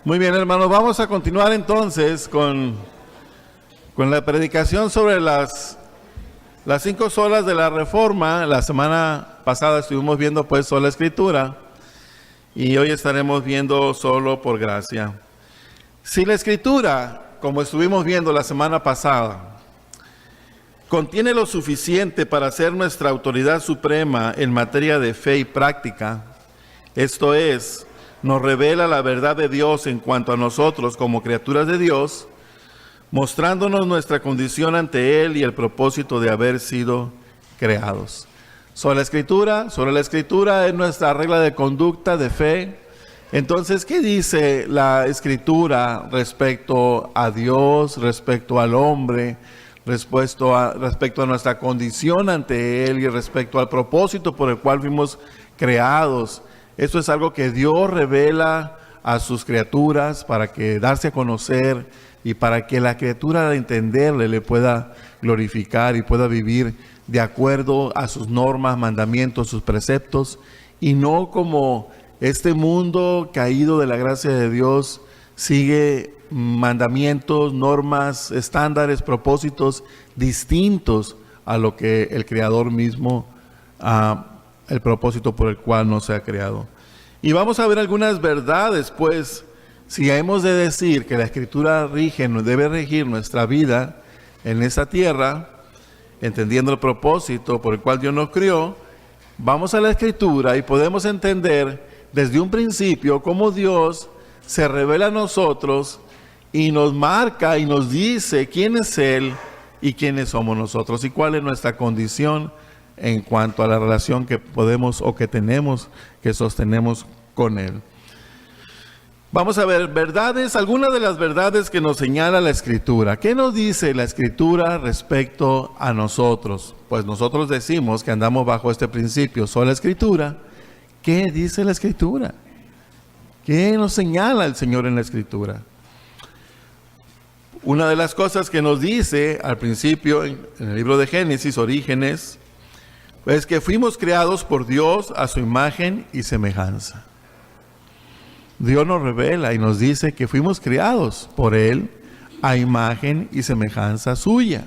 Muy bien, hermanos, vamos a continuar entonces con la predicación sobre las 5 solas de la Reforma. La semana pasada estuvimos viendo pues sola Escritura y hoy estaremos viendo solo por gracia. Si la Escritura, como estuvimos viendo la semana pasada, contiene lo suficiente para ser nuestra autoridad suprema en materia de fe y práctica, esto es, nos revela la verdad de Dios en cuanto a nosotros como criaturas de Dios, mostrándonos nuestra condición ante Él y el propósito de haber sido creados. Sobre la Escritura es nuestra regla de conducta, de fe. Entonces, ¿qué dice la Escritura respecto a Dios, respecto al hombre, respecto a nuestra condición ante Él y respecto al propósito por el cual fuimos creados? Esto es algo que Dios revela a sus criaturas para que darse a conocer y para que la criatura al entenderle le pueda glorificar y pueda vivir de acuerdo a sus normas, mandamientos, sus preceptos, y no como este mundo caído de la gracia de Dios sigue mandamientos, normas, estándares, propósitos distintos a lo que el Creador mismo el propósito por el cual nos ha creado. Y vamos a ver algunas verdades, pues, si hemos de decir que la Escritura debe regir nuestra vida en esta tierra, entendiendo el propósito por el cual Dios nos crió, vamos a la Escritura y podemos entender desde un principio cómo Dios se revela a nosotros y nos marca y nos dice quién es Él y quiénes somos nosotros y cuál es nuestra condición en cuanto a la relación que podemos o que tenemos, que sostenemos con Él. Vamos a ver verdades, algunas de las verdades que nos señala la Escritura. ¿Qué nos dice la Escritura respecto a nosotros? Pues nosotros decimos que andamos bajo este principio, sola Escritura. ¿Qué dice la Escritura? ¿Qué nos señala el Señor en la Escritura? Una de las cosas que nos dice al principio en el libro de Génesis, Orígenes, es que fuimos creados por Dios a su imagen y semejanza. Dios nos revela y nos dice que fuimos creados por Él a imagen y semejanza suya.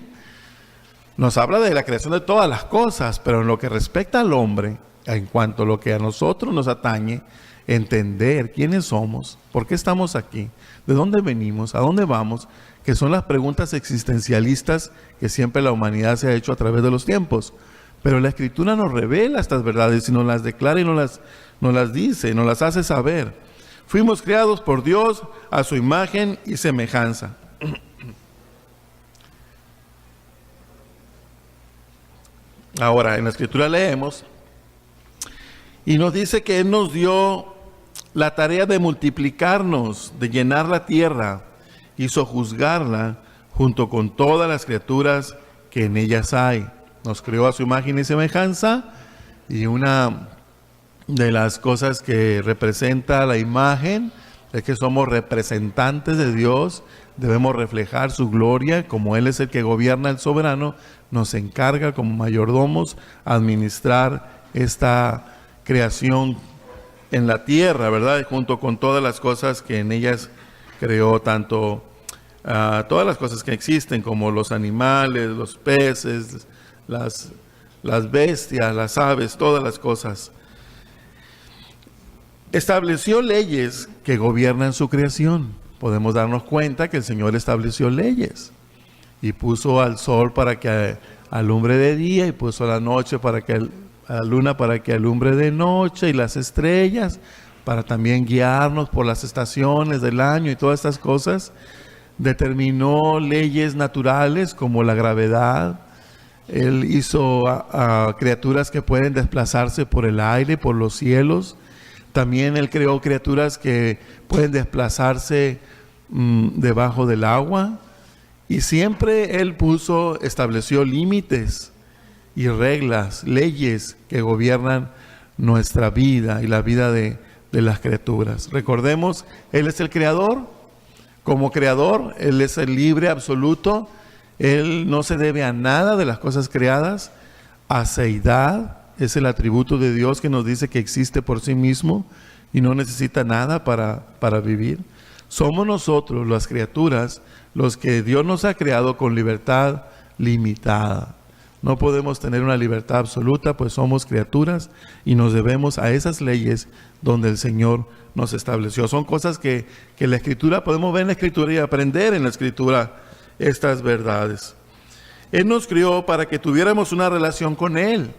Nos habla de la creación de todas las cosas, pero en lo que respecta al hombre, en cuanto a lo que a nosotros nos atañe, entender quiénes somos, por qué estamos aquí, de dónde venimos, a dónde vamos, que son las preguntas existencialistas que siempre la humanidad se ha hecho a través de los tiempos. Pero la Escritura nos revela estas verdades y nos las declara y nos las dice, nos las hace saber. Fuimos creados por Dios a su imagen y semejanza. Ahora, en la Escritura leemos y nos dice que Él nos dio la tarea de multiplicarnos, de llenar la tierra y sojuzgarla junto con todas las criaturas que en ellas hay. Nos creó a su imagen y semejanza, y una de las cosas que representa la imagen es que somos representantes de Dios, debemos reflejar su gloria, como Él es el que gobierna, el soberano, nos encarga como mayordomos administrar esta creación en la tierra, ¿verdad? Junto con todas las cosas que en ellas creó, tanto todas las cosas que existen, como los animales, los peces, las bestias, las aves, todas las cosas. Estableció leyes que gobiernan su creación. Podemos darnos cuenta que el Señor estableció leyes y puso al sol para que alumbre de día y puso a la noche a la luna para que alumbre de noche y las estrellas para también guiarnos por las estaciones del año y todas estas cosas. Determinó leyes naturales como la gravedad. Él hizo a criaturas que pueden desplazarse por el aire, por los cielos. También Él creó criaturas que pueden desplazarse debajo del agua. Y siempre Él estableció límites y reglas, leyes que gobiernan nuestra vida y la vida de las criaturas. Recordemos, Él es el creador. Como creador, Él es el libre absoluto. Él no se debe a nada de las cosas creadas. Aseidad es el atributo de Dios que nos dice que existe por sí mismo y no necesita nada para vivir. Somos nosotros, las criaturas, los que Dios nos ha creado con libertad limitada. No podemos tener una libertad absoluta, pues somos criaturas y nos debemos a esas leyes donde el Señor nos estableció. Son cosas que la Escritura, podemos ver en la Escritura y aprender en la Escritura estas verdades. Él nos crió para que tuviéramos una relación con Él,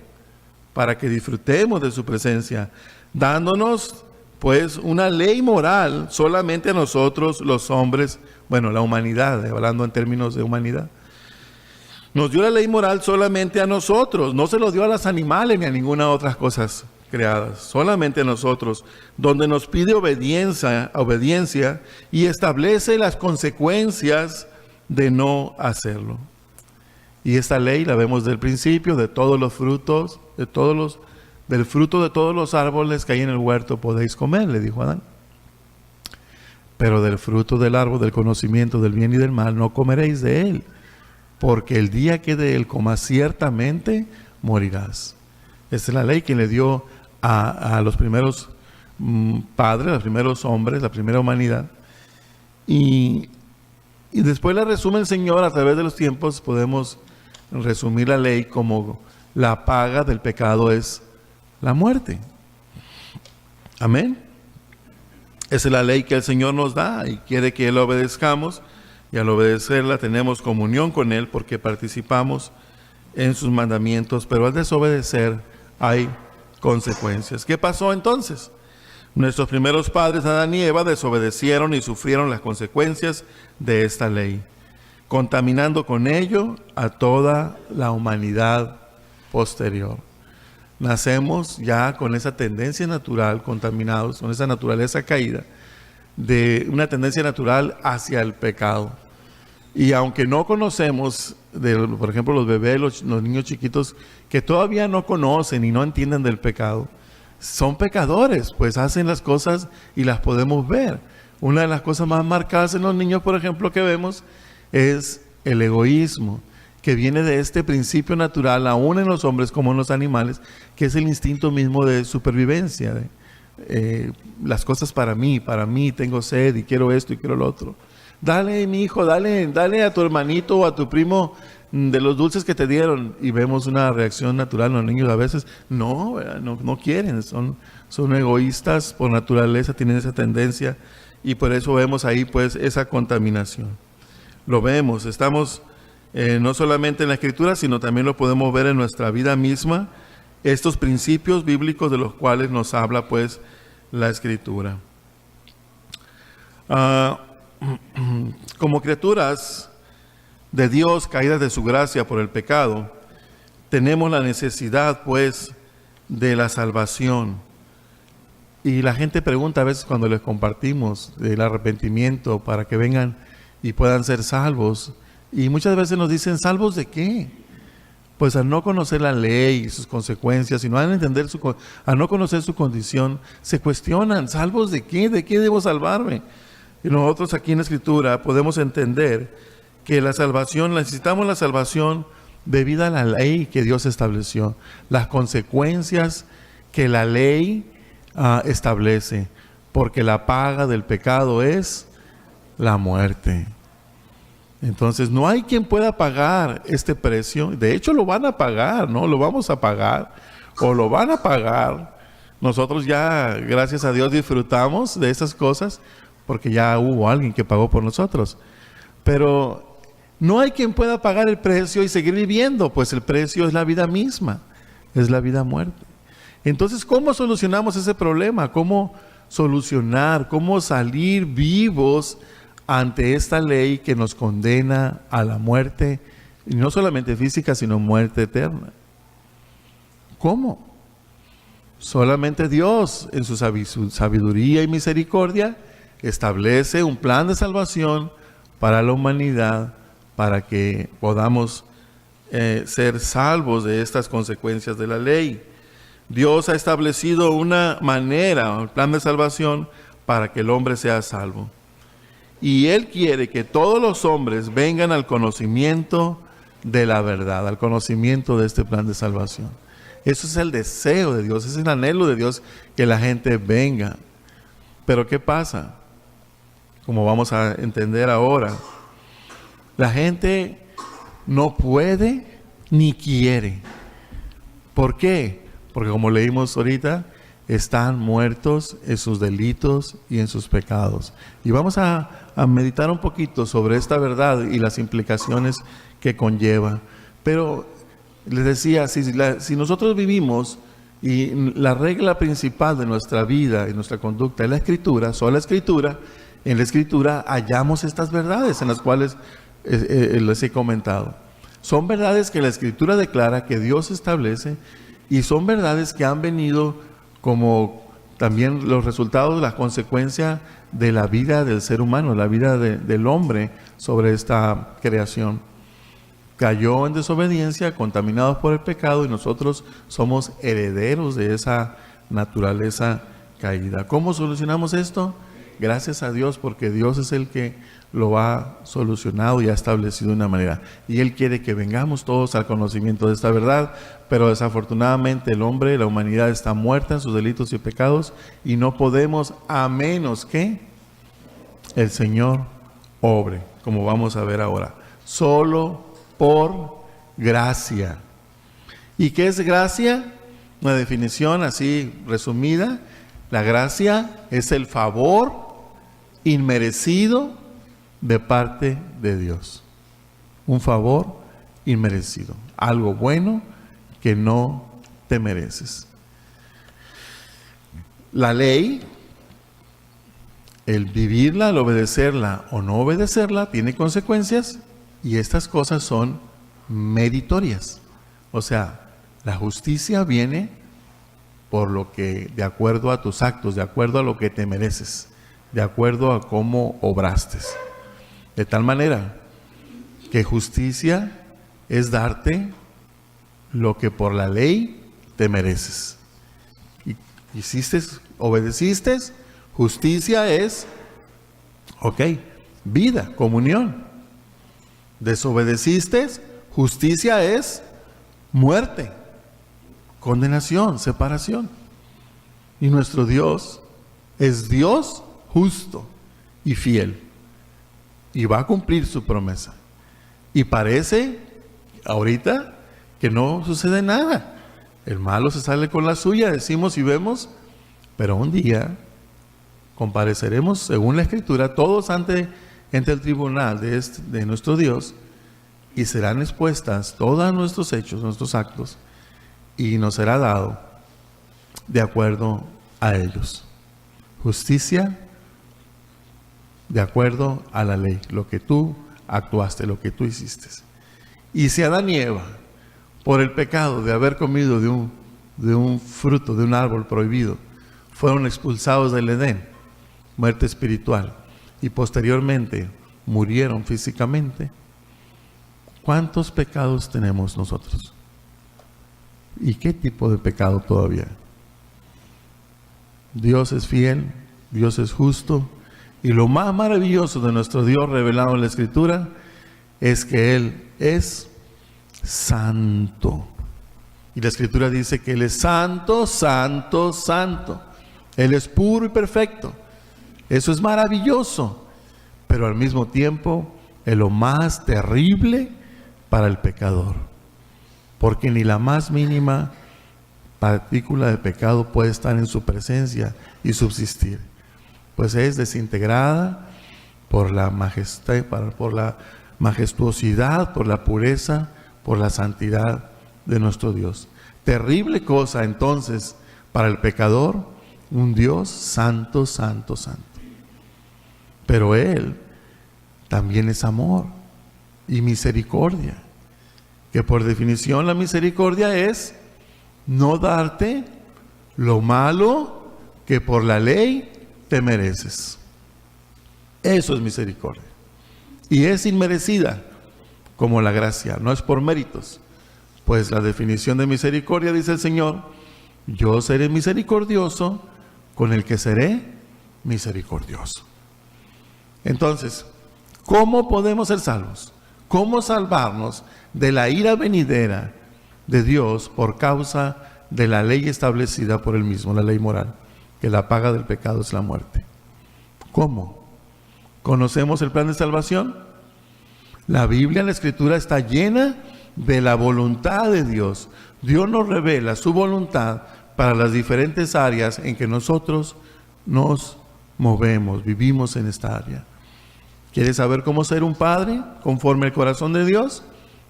para que disfrutemos de su presencia, dándonos pues una ley moral solamente a nosotros los hombres, bueno, la humanidad, hablando en términos de humanidad. Nos dio la ley moral solamente a nosotros, no se lo dio a los animales ni a ninguna otra cosa creadas, solamente a nosotros, donde nos pide obediencia y establece las consecuencias de no hacerlo. Y esta ley la vemos del principio, de todos los frutos, del fruto de todos los árboles que hay en el huerto podéis comer, le dijo Adán. Pero del fruto del árbol del conocimiento del bien y del mal no comeréis de él, porque el día que de él comas ciertamente morirás. Esta es la ley que le dio a los primeros padres, a los primeros hombres, la primera humanidad. Y después la resume el Señor a través de los tiempos. Podemos resumir la ley como la paga del pecado es la muerte. Amén. Esa es la ley que el Señor nos da y quiere que la obedezcamos, y al obedecerla tenemos comunión con Él porque participamos en sus mandamientos, pero al desobedecer hay consecuencias. ¿Qué pasó entonces? Nuestros primeros padres, Adán y Eva, desobedecieron y sufrieron las consecuencias de esta ley, contaminando con ello a toda la humanidad posterior. Nacemos ya con esa tendencia natural, contaminados, con esa naturaleza caída, de una tendencia natural hacia el pecado. Y aunque no conocemos, por ejemplo, los bebés, los niños chiquitos, que todavía no conocen y no entienden del pecado, son pecadores, pues hacen las cosas y las podemos ver. Una de las cosas más marcadas en los niños, por ejemplo, que vemos, es el egoísmo, que viene de este principio natural, aún en los hombres como en los animales, que es el instinto mismo de supervivencia, las cosas para mí, tengo sed y quiero esto y quiero lo otro. Dale, mi hijo, dale a tu hermanito o a tu primo de los dulces que te dieron. Y vemos una reacción natural. Los niños a veces no quieren, son egoístas por naturaleza, tienen esa tendencia, y por eso vemos ahí pues esa contaminación. Lo vemos, estamos no solamente en la Escritura, sino también lo podemos ver en nuestra vida misma, estos principios bíblicos de los cuales nos habla pues la Escritura. Como criaturas de Dios caídas de su gracia por el pecado, tenemos la necesidad pues de la salvación. Y la gente pregunta a veces cuando les compartimos el arrepentimiento para que vengan y puedan ser salvos, y muchas veces nos dicen, ¿salvos de qué? Pues al no conocer la ley y sus consecuencias, y no al no conocer su condición, se cuestionan, ¿salvos de qué? ¿De qué debo salvarme? Y nosotros aquí en la Escritura podemos entender que la salvación, necesitamos la salvación debida a la ley que Dios estableció, las consecuencias que la ley establece, porque la paga del pecado es la muerte. Entonces no hay quien pueda pagar este precio. De hecho lo van a pagar, ¿no? Lo vamos a pagar o lo van a pagar. Nosotros ya, gracias a Dios, disfrutamos de esas cosas porque ya hubo alguien que pagó por nosotros. Pero no hay quien pueda pagar el precio y seguir viviendo, pues el precio es la vida misma, es la vida muerte. Entonces, ¿cómo solucionamos ese problema? ¿Cómo solucionar, cómo salir vivos ante esta ley que nos condena a la muerte, y no solamente física, sino muerte eterna? ¿Cómo? Solamente Dios, en su sabiduría y misericordia, establece un plan de salvación para la humanidad, para que podamos ser salvos de estas consecuencias de la ley. Dios ha establecido una manera, un plan de salvación para que el hombre sea salvo. Y Él quiere que todos los hombres vengan al conocimiento de la verdad, al conocimiento de este plan de salvación. Eso es el deseo de Dios, ese es el anhelo de Dios, que la gente venga. Pero ¿qué pasa? como vamos a entender ahora. La gente no puede ni quiere. ¿Por qué? Porque como leímos ahorita, están muertos en sus delitos y en sus pecados. Y vamos a meditar un poquito sobre esta verdad y las implicaciones que conlleva. Pero les decía, si nosotros vivimos y la regla principal de nuestra vida y nuestra conducta es la Escritura, sola Escritura, en la Escritura hallamos estas verdades en las cuales les he comentado. Son verdades que la Escritura declara, que Dios establece, y son verdades que han venido como también los resultados, la consecuencia de la vida del ser humano, la vida del hombre sobre esta creación. Cayó en desobediencia, contaminados por el pecado, y nosotros somos herederos de esa naturaleza caída. ¿Cómo solucionamos esto? Gracias a Dios, porque Dios es el que lo ha solucionado y ha establecido de una manera. Y Él quiere que vengamos todos al conocimiento de esta verdad, pero desafortunadamente el hombre, la humanidad está muerta en sus delitos y pecados, y no podemos a menos que el Señor obre, como vamos a ver ahora. Solo por gracia. ¿Y qué es gracia? Una definición así resumida: la gracia es el favor inmerecido de parte de Dios. Un favor inmerecido, algo bueno que no te mereces. La ley, el vivirla, el obedecerla o no obedecerla, tiene consecuencias, y estas cosas son meritorias. O sea, la justicia viene por lo que, de acuerdo a tus actos, de acuerdo a lo que te mereces, de acuerdo a cómo obraste. De tal manera que justicia es darte lo que por la ley te mereces. Hiciste, obedeciste, justicia es, vida, comunión. Desobedeciste, justicia es muerte, condenación, separación. Y nuestro Dios es Dios justo y fiel, y va a cumplir su promesa. Y parece ahorita que no sucede nada. El malo se sale con la suya, decimos y vemos, pero un día compareceremos, según la Escritura, todos ante el tribunal de nuestro Dios, y serán expuestas todos nuestros hechos, nuestros actos, y nos será dado de acuerdo a ellos. Justicia de acuerdo a la ley, lo que tú actuaste, lo que tú hiciste. Y si Adán y Eva, por el pecado de haber comido de un fruto, de un árbol prohibido, fueron expulsados del Edén, muerte espiritual, y posteriormente murieron físicamente, ¿cuántos pecados tenemos nosotros? ¿Y qué tipo de pecado todavía? Dios es fiel, Dios es justo, y lo más maravilloso de nuestro Dios revelado en la Escritura es que Él es santo. Y la Escritura dice que Él es santo, santo, santo. Él es puro y perfecto. Eso es maravilloso, pero al mismo tiempo es lo más terrible para el pecador, porque ni la más mínima partícula de pecado puede estar en su presencia y subsistir, pues es desintegrada por la majestad, por la majestuosidad, por la pureza, por la santidad de nuestro Dios. Terrible cosa entonces para el pecador, un Dios santo, santo, santo. Pero Él también es amor y misericordia, que por definición la misericordia es no darte lo malo que por la ley te mereces. Eso es misericordia. Y es inmerecida, como la gracia, no es por méritos. Pues la definición de misericordia, dice el Señor: yo seré misericordioso con el que seré misericordioso. Entonces, ¿cómo podemos ser salvos? ¿Cómo salvarnos de la ira venidera de Dios por causa de la ley establecida por Él mismo, la ley moral, que la paga del pecado es la muerte? ¿Cómo? ¿Conocemos el plan de salvación? La Biblia, la Escritura, está llena de la voluntad de Dios. Dios nos revela su voluntad para las diferentes áreas en que nosotros nos movemos, vivimos en esta área. ¿Quieres saber cómo ser un padre conforme al corazón de Dios?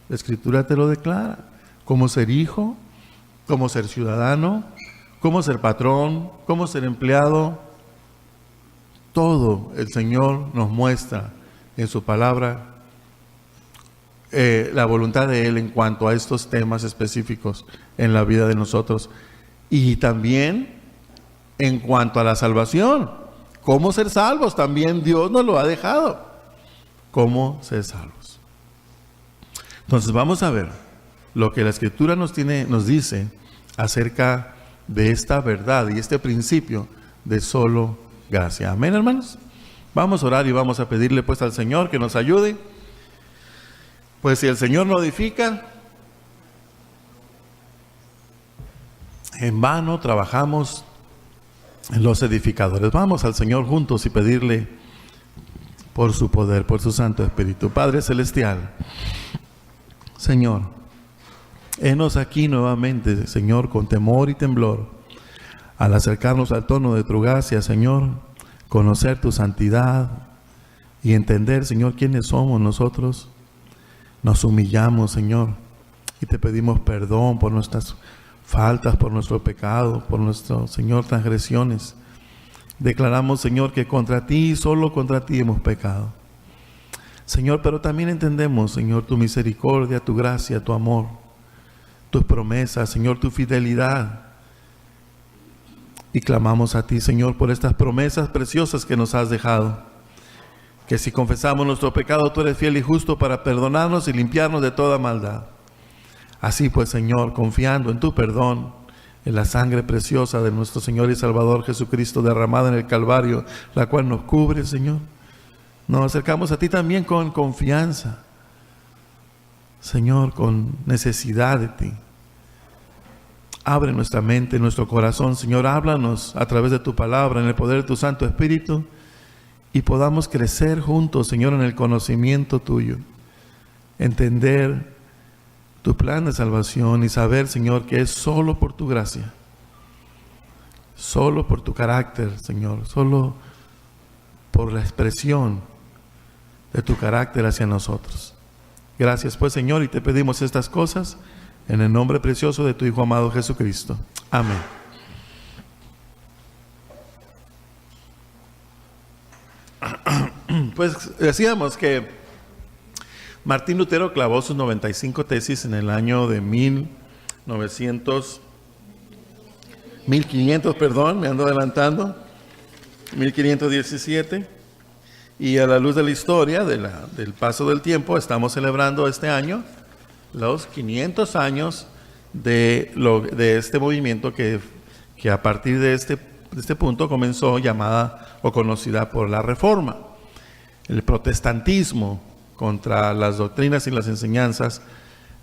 La Escritura te lo declara. Cómo ser hijo, cómo ser ciudadano, cómo ser patrón, cómo ser empleado. Todo el Señor nos muestra en su palabra la voluntad de Él en cuanto a estos temas específicos en la vida de nosotros. Y también en cuanto a la salvación, cómo ser salvos, también Dios nos lo ha dejado. Cómo ser salvos. Entonces vamos a ver lo que la Escritura nos dice acerca de esta verdad y este principio de solo gracia. Amén, hermanos. Vamos a orar y vamos a pedirle pues al Señor que nos ayude. Pues si el Señor no edifica, en vano trabajamos los edificadores. Vamos al Señor juntos y pedirle por su poder, por su Santo Espíritu. Padre Celestial, Señor, henos aquí nuevamente, Señor, con temor y temblor, al acercarnos al trono de tu gracia, Señor, conocer tu santidad y entender, Señor, quiénes somos nosotros. Nos humillamos, Señor, y te pedimos perdón por nuestras faltas, por nuestro pecado, por nuestras, Señor, transgresiones. Declaramos, Señor, que contra ti, solo contra ti hemos pecado. Señor, pero también entendemos, Señor, tu misericordia, tu gracia, tu amor, tus promesas, Señor, tu fidelidad. Y clamamos a ti, Señor, por estas promesas preciosas que nos has dejado. Que si confesamos nuestro pecado, tú eres fiel y justo para perdonarnos y limpiarnos de toda maldad. Así pues, Señor, confiando en tu perdón, en la sangre preciosa de nuestro Señor y Salvador Jesucristo derramada en el Calvario, la cual nos cubre, Señor, nos acercamos a ti también con confianza, Señor, con necesidad de ti. Abre nuestra mente, nuestro corazón, Señor, háblanos a través de tu palabra, en el poder de tu Santo Espíritu, y podamos crecer juntos, Señor, en el conocimiento tuyo, entender tu plan de salvación y saber, Señor, que es solo por tu gracia, solo por tu carácter, Señor, solo por la expresión de tu carácter hacia nosotros. Gracias pues, Señor, y te pedimos estas cosas en el nombre precioso de tu Hijo amado Jesucristo. Amén. Pues decíamos que Martín Lutero clavó sus 95 tesis en el año de 1500, me ando adelantando, 1517, y a la luz de la historia, del paso del tiempo, estamos celebrando este año los 500 años de este movimiento que a partir de este punto comenzó, llamada o conocida por la Reforma. El protestantismo contra las doctrinas y las enseñanzas,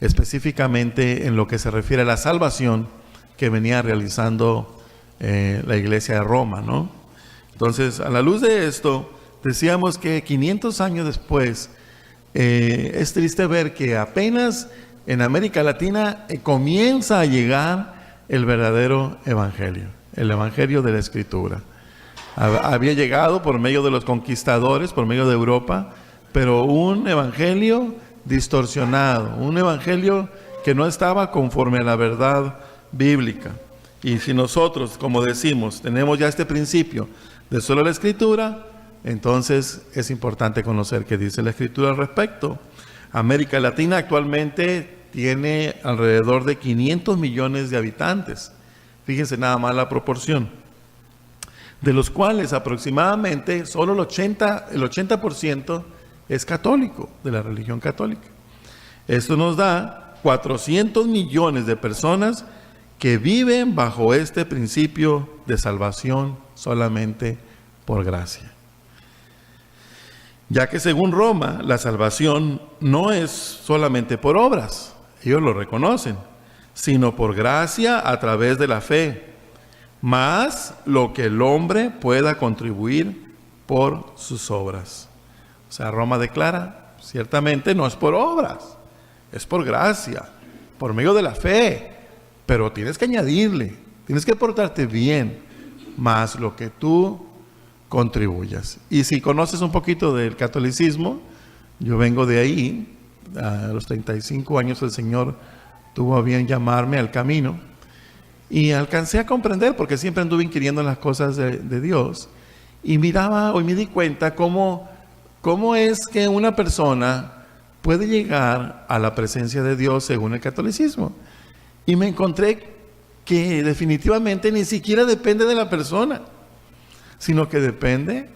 específicamente en lo que se refiere a la salvación que venía realizando la Iglesia de Roma, ¿no? Entonces, a la luz de esto, decíamos que 500 años después, es triste ver que apenas en América Latina comienza a llegar el verdadero evangelio, el evangelio de la Escritura. Había llegado por medio de los conquistadores, por medio de Europa, pero un evangelio distorsionado, un evangelio que no estaba conforme a la verdad bíblica. Y si nosotros, como decimos, tenemos ya este principio de solo la Escritura, entonces es importante conocer qué dice la Escritura al respecto. América Latina actualmente tiene alrededor de 500 millones de habitantes. Fíjense nada más la proporción. De los cuales aproximadamente solo el 80% es católico, de la religión católica. Esto nos da 400 millones de personas que viven bajo este principio de salvación solamente por gracia. Ya que según Roma, la salvación no es solamente por obras, ellos lo reconocen, sino por gracia a través de la fe, más lo que el hombre pueda contribuir por sus obras. O sea, Roma declara, ciertamente no es por obras, es por gracia, por medio de la fe, pero tienes que añadirle, tienes que portarte bien, más lo que tú contribuyas. Y si conoces un poquito del catolicismo, yo vengo de ahí, a los 35 años el Señor tuvo a bien llamarme al camino, y alcancé a comprender, porque siempre anduve inquiriendo en las cosas de Dios, y miraba, hoy me di cuenta cómo es que una persona puede llegar a la presencia de Dios según el catolicismo. Y me encontré que definitivamente ni siquiera depende de la persona, sino que depende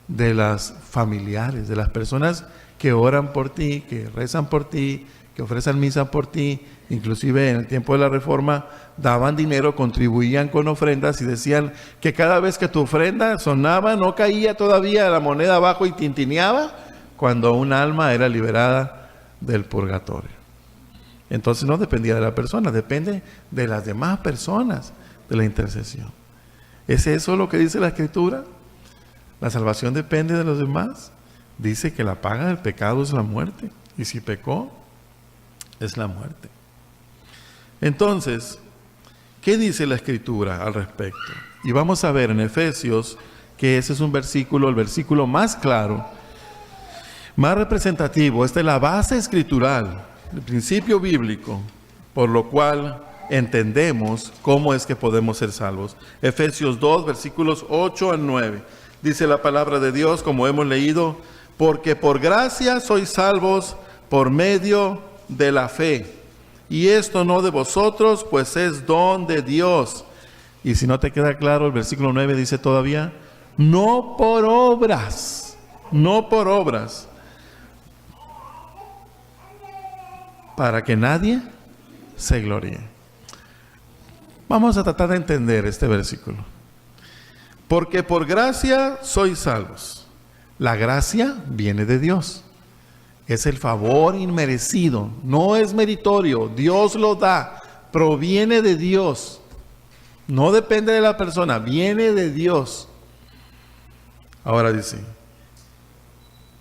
de las familiares, de las personas que oran por ti, que rezan por ti, que ofrecen misa por ti. Inclusive en el tiempo de la Reforma daban dinero, contribuían con ofrendas y decían que cada vez que tu ofrenda sonaba, no caía todavía la moneda abajo y tintineaba cuando un alma era liberada del purgatorio. Entonces no dependía de la persona, depende de las demás personas, de la intercesión. ¿Es eso lo que dice la Escritura? ¿La salvación depende de los demás? Dice que la paga del pecado es la muerte, y si pecó, es la muerte. Entonces, ¿qué dice la Escritura al respecto? Y vamos a ver en Efesios, que ese es un versículo, el versículo más claro, más representativo. Esta es la base escritural, el principio bíblico, por lo cual entendemos cómo es que podemos ser salvos. Efesios 2, versículos 8 al 9. Dice la palabra de Dios, como hemos leído, porque por gracia sois salvos por medio de la fe. Y esto no de vosotros, pues es don de Dios. Y si no te queda claro, el versículo 9 dice todavía, no por obras, para que nadie se gloríe. Vamos a tratar de entender este versículo. Porque por gracia sois salvos. La gracia viene de Dios. Es el favor inmerecido, no es meritorio, Dios lo da, proviene de Dios, no depende de la persona, viene de Dios. Ahora dice,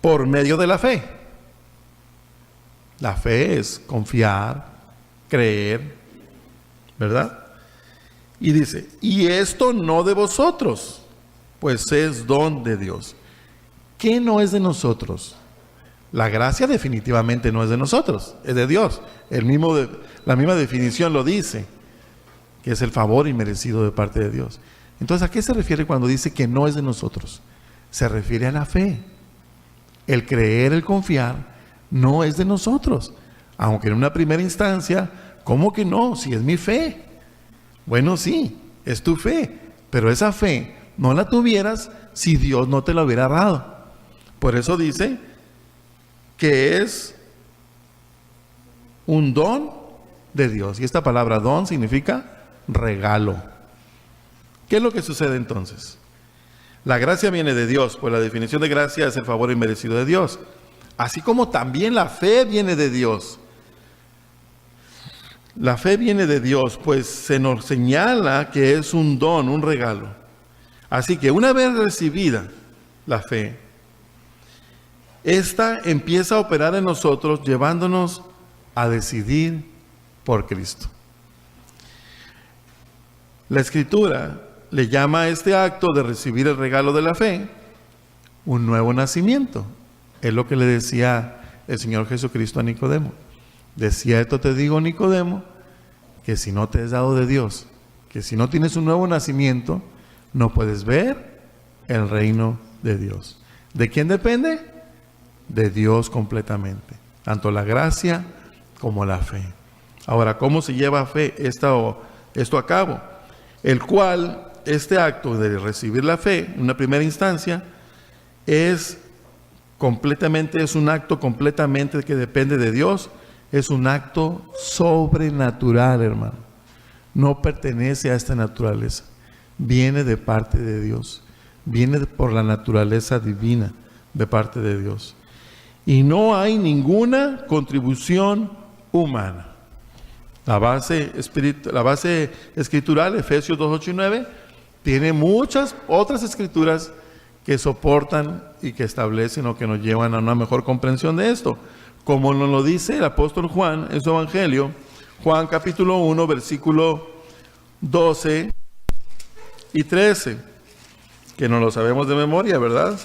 por medio de la fe. La fe es confiar, creer, ¿verdad? Y dice, y esto no de vosotros, pues es don de Dios. ¿Qué no es de nosotros? La gracia definitivamente no es de nosotros, es de Dios. La misma definición lo dice, que es el favor inmerecido de parte de Dios. Entonces, ¿a qué se refiere cuando dice que no es de nosotros? Se refiere a la fe. El creer, el confiar, no es de nosotros. Aunque en una primera instancia, ¿cómo que no? Si es mi fe. Bueno, sí, es tu fe, pero esa fe no la tuvieras si Dios no te la hubiera dado. Por eso dice que es un don de Dios. Y esta palabra don significa regalo. ¿Qué es lo que sucede entonces? La gracia viene de Dios, pues la definición de gracia es el favor inmerecido de Dios. Así como también la fe viene de Dios. La fe viene de Dios, pues se nos señala que es un don, un regalo. Así que una vez recibida la fe, esta empieza a operar en nosotros, llevándonos a decidir por Cristo. La Escritura le llama a este acto de recibir el regalo de la fe un nuevo nacimiento. Es lo que le decía el Señor Jesucristo a Nicodemo. De cierto te digo, Nicodemo, que si no te es dado de Dios, que si no tienes un nuevo nacimiento, no puedes ver el reino de Dios. ¿De quién depende? De Dios completamente, tanto la gracia como la fe. Ahora, ¿cómo se lleva esto a cabo? El cual, este acto de recibir la fe, en una primera instancia, es un acto completamente que depende de Dios, es un acto sobrenatural, hermano. No pertenece a esta naturaleza, viene de parte de Dios, viene por la naturaleza divina de parte de Dios. Y no hay ninguna contribución humana. La base escritural, Efesios 2, 8 y 9, tiene muchas otras escrituras que soportan y que establecen o que nos llevan a una mejor comprensión de esto. Como nos lo dice el apóstol Juan en su Evangelio, Juan capítulo 1, versículo 12 y 13, que no lo sabemos de memoria, ¿verdad?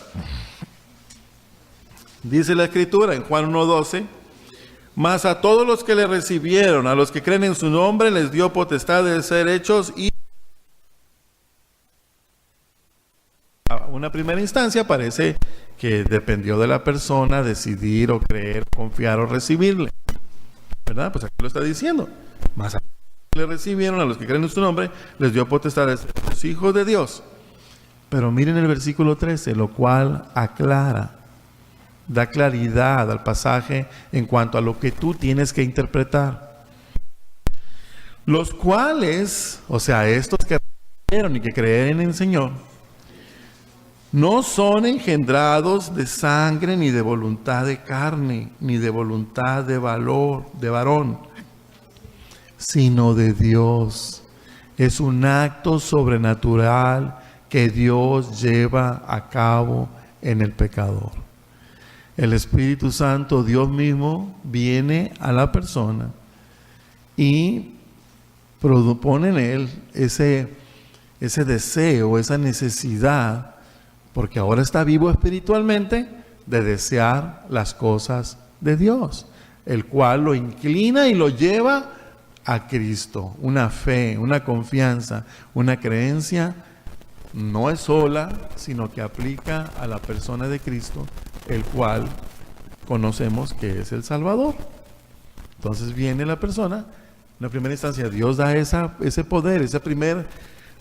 Dice la Escritura en Juan 1:12: mas a todos los que le recibieron, a los que creen en su nombre, les dio potestad de ser hechos y a una primera instancia parece que dependió de la persona decidir o creer, confiar o recibirle, ¿verdad? Pues aquí lo está diciendo. Mas a los que le recibieron, a los que creen en su nombre, les dio potestad de ser los hijos de Dios. Pero miren el versículo 13, lo cual aclara, da claridad al pasaje en cuanto a lo que tú tienes que interpretar. Los cuales, o sea, estos que recibieron y que creen en el Señor, no son engendrados de sangre, ni de voluntad de carne, ni de voluntad de varón, sino de Dios. Es un acto sobrenatural que Dios lleva a cabo en el pecador. El Espíritu Santo, Dios mismo, viene a la persona y pone en él ese deseo, esa necesidad, porque ahora está vivo espiritualmente, de desear las cosas de Dios, el cual lo inclina y lo lleva a Cristo. Una fe, una confianza, una creencia, no es sola, sino que aplica a la persona de Cristo, el cual conocemos que es el Salvador. Entonces viene la persona, en la primera instancia Dios da ese poder, ese primer,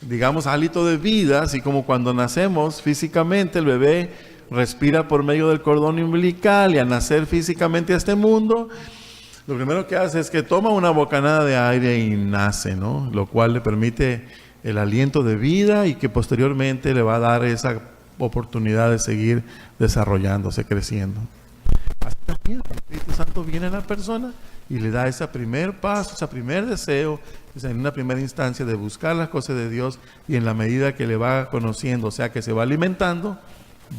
digamos, hálito de vida, así como cuando nacemos físicamente, el bebé respira por medio del cordón umbilical y al nacer físicamente a este mundo, lo primero que hace es que toma una bocanada de aire y nace, ¿no? Lo cual le permite el aliento de vida y que posteriormente le va a dar esa oportunidad de seguir desarrollándose, creciendo. Así también el Espíritu Santo viene a la persona y le da ese primer paso, ese primer deseo, en una primera instancia de buscar las cosas de Dios, y en la medida que le va conociendo, o sea que se va alimentando,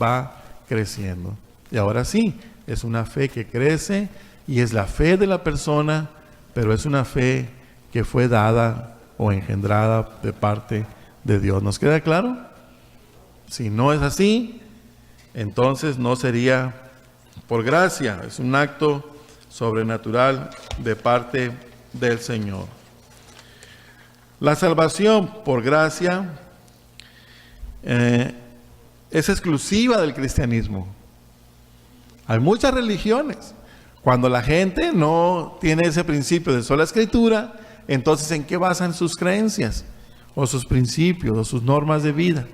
va creciendo. Y ahora sí, es una fe que crece y es la fe de la persona, pero es una fe que fue dada o engendrada de parte de Dios. ¿Nos queda claro? Si no es así, entonces no sería por gracia, es un acto sobrenatural de parte del Señor. La salvación por gracia es exclusiva del cristianismo. Hay muchas religiones. Cuando la gente no tiene ese principio de sola escritura, entonces ¿en qué basan sus creencias? O sus principios, o sus normas de vida.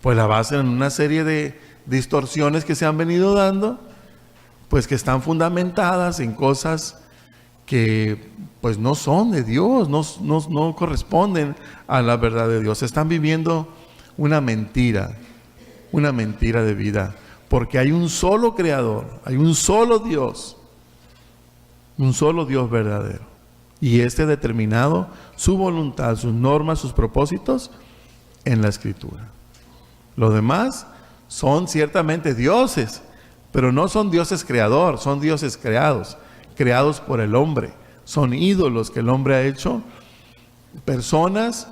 Pues la basan en una serie de distorsiones que se han venido dando, pues que están fundamentadas en cosas que pues no son de Dios, no corresponden a la verdad de Dios. Están viviendo una mentira de vida, porque hay un solo creador, hay un solo Dios verdadero, y este determinado su voluntad, sus normas, sus propósitos en la Escritura. Los demás son ciertamente dioses, pero no son dioses creador, son dioses creados por el hombre. Son ídolos que el hombre ha hecho, personas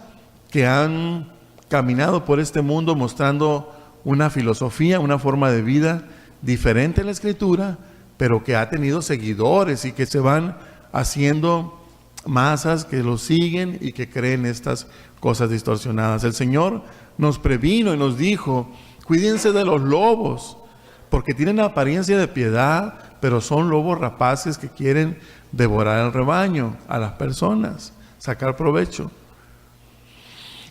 que han caminado por este mundo mostrando una filosofía, una forma de vida diferente a la Escritura, pero que ha tenido seguidores y que se van haciendo masas que lo siguen y que creen estas cosas distorsionadas. El Señor nos previno y nos dijo: cuídense de los lobos, porque tienen apariencia de piedad, pero son lobos rapaces que quieren devorar el rebaño, a las personas, sacar provecho.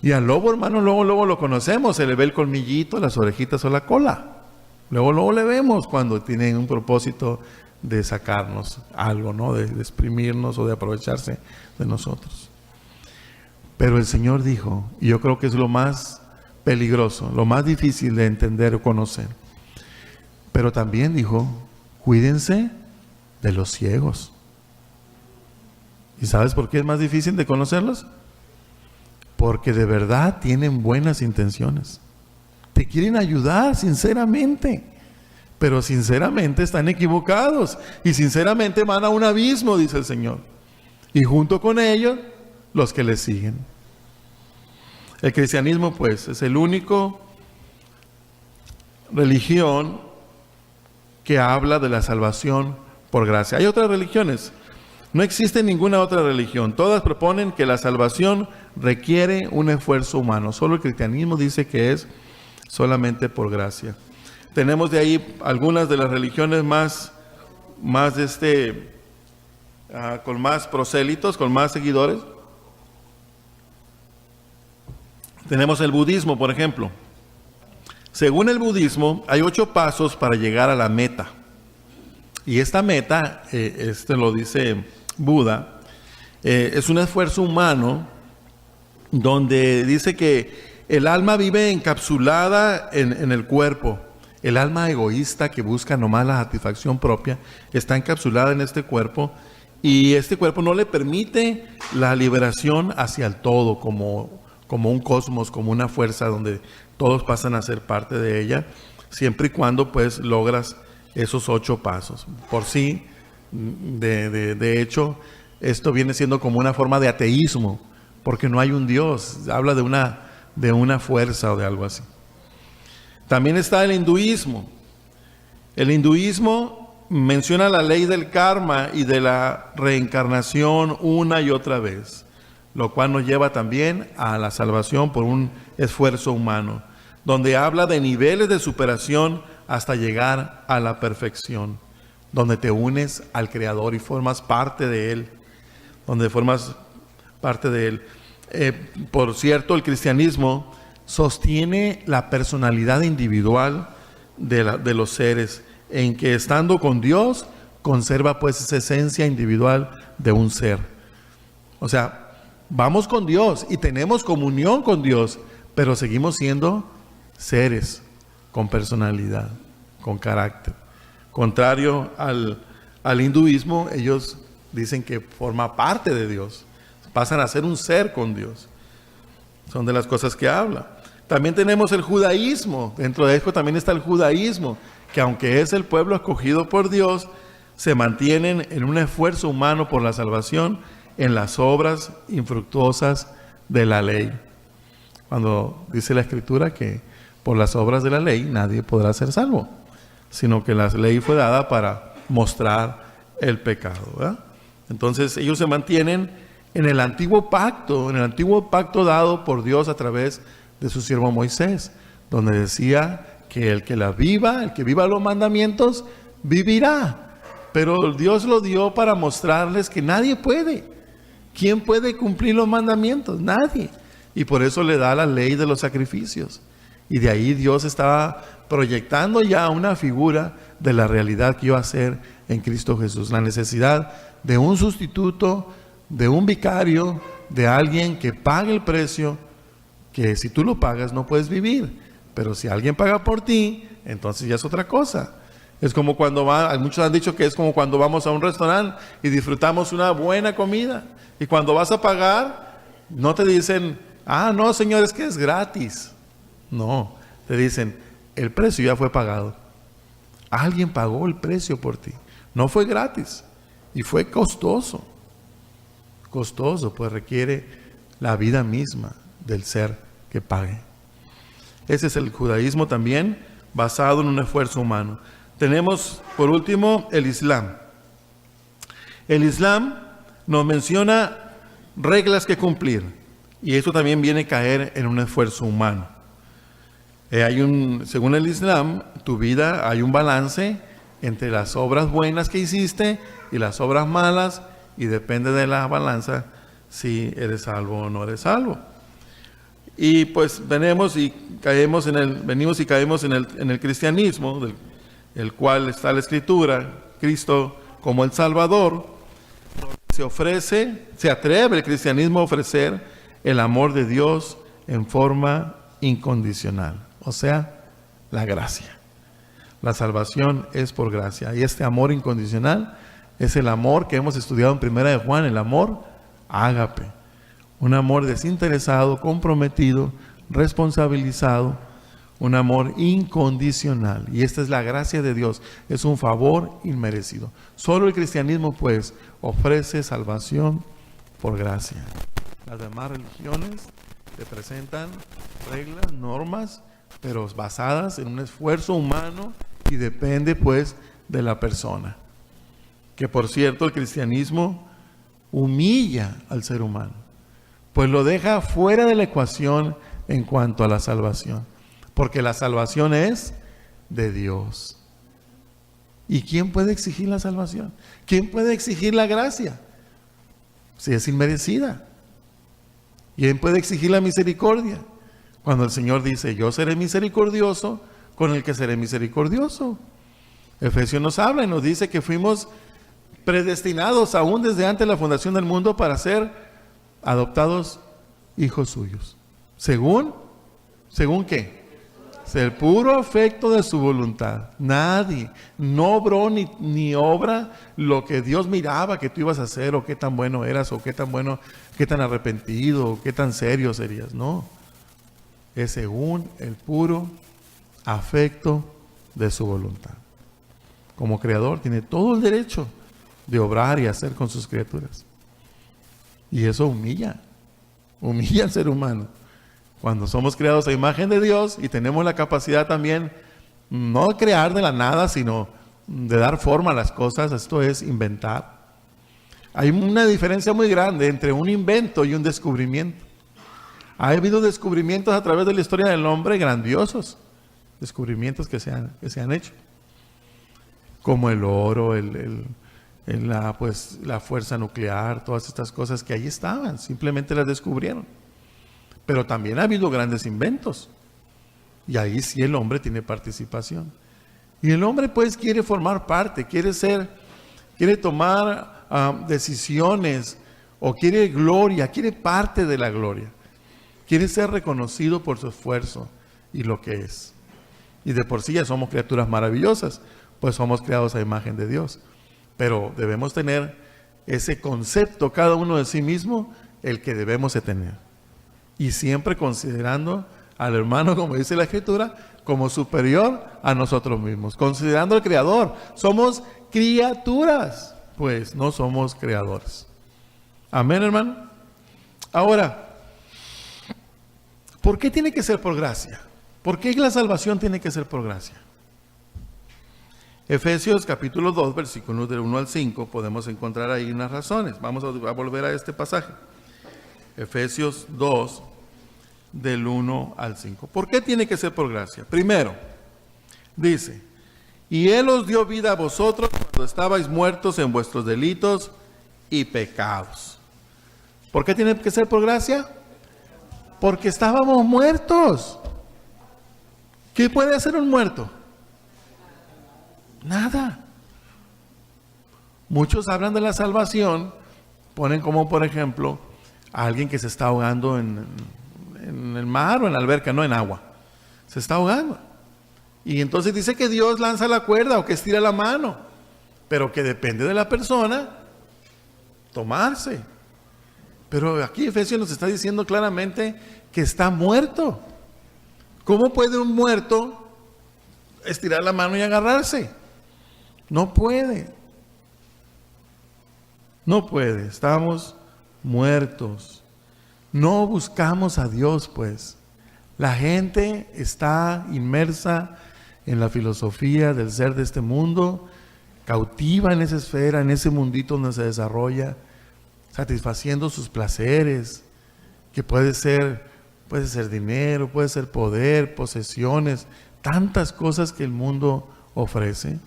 Y al lobo, hermano, luego lo conocemos, se le ve el colmillito, las orejitas o la cola. Luego le vemos cuando tienen un propósito de sacarnos algo, ¿no? De exprimirnos o de aprovecharse de nosotros. Pero el Señor dijo, y yo creo que es lo más peligroso, lo más difícil de entender o conocer, pero también dijo: cuídense de los ciegos. ¿Y sabes por qué es más difícil de conocerlos? Porque de verdad tienen buenas intenciones. te quieren ayudar sinceramente, pero sinceramente están equivocados y sinceramente van a un abismo, dice el Señor, y junto con ellos los que le siguen. El cristianismo, pues, es el único religión que habla de la salvación por gracia. Hay otras religiones, no existe ninguna otra religión, todas proponen que la salvación requiere un esfuerzo humano. Solo el cristianismo dice que es solamente por gracia. Tenemos de ahí algunas de las religiones con más prosélitos, con más seguidores. Tenemos el budismo, por ejemplo. Según el budismo, hay 8 pasos para llegar a la meta. Y esta meta, lo dice Buda, es un esfuerzo humano donde dice que el alma vive encapsulada en el cuerpo. El alma egoísta que busca nomás la satisfacción propia está encapsulada en este cuerpo, y este cuerpo no le permite la liberación hacia el todo, como un cosmos, como una fuerza donde todos pasan a ser parte de ella, siempre y cuando pues logras esos 8 pasos. Por sí, de hecho, esto viene siendo como una forma de ateísmo, porque no hay un Dios, habla de una fuerza o de algo así. También está el hinduismo. El hinduismo menciona la ley del karma y de la reencarnación una y otra vez, lo cual nos lleva también a la salvación por un esfuerzo humano, donde habla de niveles de superación hasta llegar a la perfección, donde te unes al Creador y formas parte de Él, por cierto, el cristianismo sostiene la personalidad individual de los seres, en que estando con Dios, conserva pues esa esencia individual de un ser. O sea, vamos con Dios y tenemos comunión con Dios, pero seguimos siendo seres con personalidad, con carácter. Contrario al hinduismo, ellos dicen que forma parte de Dios, pasan a ser un ser con Dios. Son de las cosas que habla. También tenemos el judaísmo. Dentro de esto también está el judaísmo, que aunque es el pueblo escogido por Dios, se mantienen en un esfuerzo humano por la salvación en las obras infructuosas de la ley. Cuando dice la Escritura que por las obras de la ley nadie podrá ser salvo, sino que la ley fue dada para mostrar el pecado, ¿verdad? Entonces ellos se mantienen en el antiguo pacto dado por Dios a través de su siervo Moisés, donde decía que el que viva los mandamientos, vivirá. Pero Dios lo dio para mostrarles que nadie puede. ¿Quién puede cumplir los mandamientos? Nadie. Y por eso le da la ley de los sacrificios. Y de ahí Dios estaba proyectando ya una figura de la realidad que iba a ser en Cristo Jesús. La necesidad de un sustituto, de un vicario, de alguien que pague el precio, que si tú lo pagas no puedes vivir, pero si alguien paga por ti, entonces ya es otra cosa. Es como cuando muchos han dicho que es como cuando vamos a un restaurante y disfrutamos una buena comida, y cuando vas a pagar, no te dicen, no señor, es que es gratis. No, te dicen, el precio ya fue pagado. Alguien pagó el precio por ti. No fue gratis, y fue costoso, pues requiere la vida misma del ser que pague. Ese es el judaísmo también, basado en un esfuerzo humano. Tenemos, por último, el Islam. El Islam nos menciona reglas que cumplir, y eso también viene a caer en un esfuerzo humano. Según el Islam, tu vida hay un balance entre las obras buenas que hiciste y las obras malas, y depende de la balanza si eres salvo o no eres salvo. Y pues venimos y caemos en el cristianismo, del cual está la Escritura, Cristo como el Salvador. Se atreve el cristianismo a ofrecer el amor de Dios en forma incondicional, o sea, la gracia. La salvación es por gracia, y este amor incondicional es el amor que hemos estudiado en Primera de Juan, el amor ágape, un amor desinteresado, comprometido, responsabilizado, un amor incondicional. Y esta es la gracia de Dios, es un favor inmerecido. Solo el cristianismo, pues, ofrece salvación por gracia. Las demás religiones te presentan reglas, normas, pero basadas en un esfuerzo humano y depende, pues, de la persona. Que, por cierto, el cristianismo humilla al ser humano, pues lo deja fuera de la ecuación en cuanto a la salvación. Porque la salvación es de Dios. ¿Y quién puede exigir la salvación? ¿Quién puede exigir la gracia? Si es inmerecida. ¿Quién puede exigir la misericordia? Cuando el Señor dice, yo seré misericordioso con el que seré misericordioso. Efesios nos habla y nos dice que fuimos predestinados aún desde antes de la fundación del mundo para ser adoptados hijos suyos. ¿Según qué? El puro afecto de su voluntad. Nadie, no obró ni obra lo que Dios miraba que tú ibas a hacer, o qué tan bueno eras, o qué tan arrepentido, o qué tan serio serías. No, es según el puro afecto de su voluntad. Como creador tiene todo el derecho de obrar y hacer con sus criaturas. Y eso humilla al ser humano. Cuando somos creados a imagen de Dios y tenemos la capacidad también, no de crear de la nada, sino de dar forma a las cosas, esto es inventar. Hay una diferencia muy grande entre un invento y un descubrimiento. Ha habido descubrimientos a través de la historia del hombre grandiosos, descubrimientos que se han hecho, como el oro, la fuerza nuclear, todas estas cosas que ahí estaban, simplemente las descubrieron. Pero también ha habido grandes inventos. Y ahí sí el hombre tiene participación. Y el hombre pues quiere formar parte, quiere tomar decisiones, o quiere gloria, quiere parte de la gloria. Quiere ser reconocido por su esfuerzo y lo que es. Y de por sí ya somos criaturas maravillosas, pues somos creados a imagen de Dios. Pero debemos tener ese concepto cada uno de sí mismo, el que debemos de tener. Y siempre considerando al hermano, como dice la Escritura, como superior a nosotros mismos. Considerando al Creador. Somos criaturas, pues no somos creadores. Amén, hermano. Ahora, ¿por qué tiene que ser por gracia? ¿Por qué la salvación tiene que ser por gracia? Efesios capítulo 2, versículos del 1 al 5, podemos encontrar ahí unas razones. Vamos a volver a este pasaje. Efesios 2, del 1 al 5. ¿Por qué tiene que ser por gracia? Primero, dice, y Él os dio vida a vosotros cuando estabais muertos en vuestros delitos y pecados. ¿Por qué tiene que ser por gracia? Porque estábamos muertos. ¿Qué puede hacer un muerto? Nada. Muchos hablan de la salvación, ponen como por ejemplo a alguien que se está ahogando en el mar o en la alberca, no en agua. Se está ahogando. Y entonces dice que Dios lanza la cuerda o que estira la mano, pero que depende de la persona tomarse. Pero aquí Efesios nos está diciendo claramente que está muerto. ¿Cómo puede un muerto estirar la mano y agarrarse? No puede. No puede. Estamos muertos. No buscamos a Dios, pues. La gente está inmersa en la filosofía del ser de este mundo, cautiva en esa esfera, en ese mundito donde se desarrolla, satisfaciendo sus placeres, que puede ser dinero, puede ser poder, posesiones, tantas cosas que el mundo ofrece,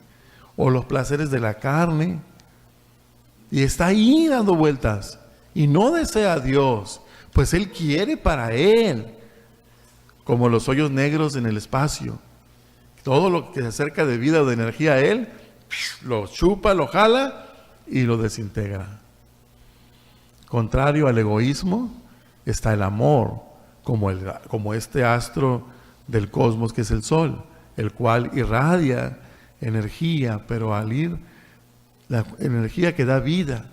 o los placeres de la carne, y está ahí dando vueltas, y no desea a Dios, pues Él quiere para Él, como los hoyos negros en el espacio. Todo lo que se acerca de vida o de energía a Él, lo chupa, lo jala y lo desintegra. Contrario al egoísmo, está el amor, como este astro del cosmos que es el Sol, el cual irradia energía, pero al ir, la energía que da vida,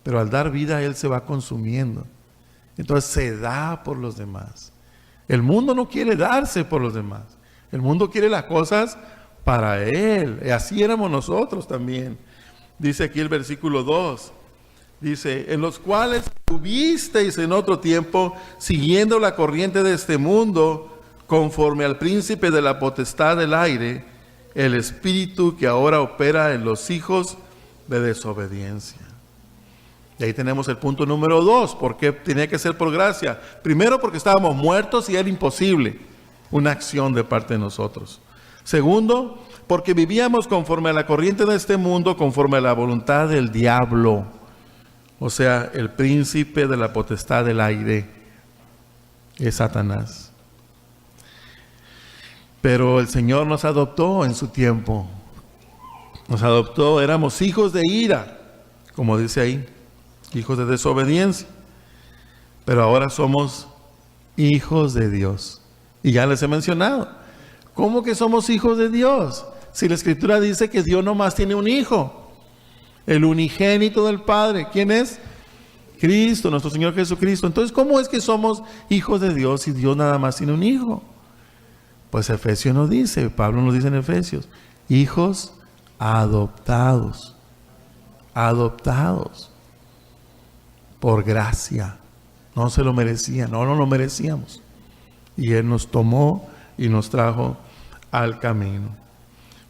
pero al dar vida Él se va consumiendo. Entonces se da por los demás. El mundo no quiere darse por los demás. El mundo quiere las cosas para él. Y así éramos nosotros también. Dice aquí el versículo 2. Dice, en los cuales tuvisteis en otro tiempo, siguiendo la corriente de este mundo, conforme al príncipe de la potestad del aire, el espíritu que ahora opera en los hijos de desobediencia. Y ahí tenemos el punto número 2. ¿Por qué tenía que ser por gracia? Primero, porque estábamos muertos y era imposible una acción de parte de nosotros. Segundo, porque vivíamos conforme a la corriente de este mundo, conforme a la voluntad del diablo. O sea, el príncipe de la potestad del aire es Satanás. Pero el Señor nos adoptó en su tiempo. Nos adoptó, éramos hijos de ira, como dice ahí, hijos de desobediencia. Pero ahora somos hijos de Dios. Y ya les he mencionado, ¿cómo que somos hijos de Dios? Si la Escritura dice que Dios nomás tiene un hijo, el unigénito del Padre. ¿Quién es? Cristo, nuestro Señor Jesucristo. Entonces, ¿cómo es que somos hijos de Dios si Dios nada más tiene un hijo? Pues Efesios nos dice, Pablo nos dice en Efesios, hijos adoptados, adoptados por gracia. No se lo merecían, no lo merecíamos. Y Él nos tomó y nos trajo al camino.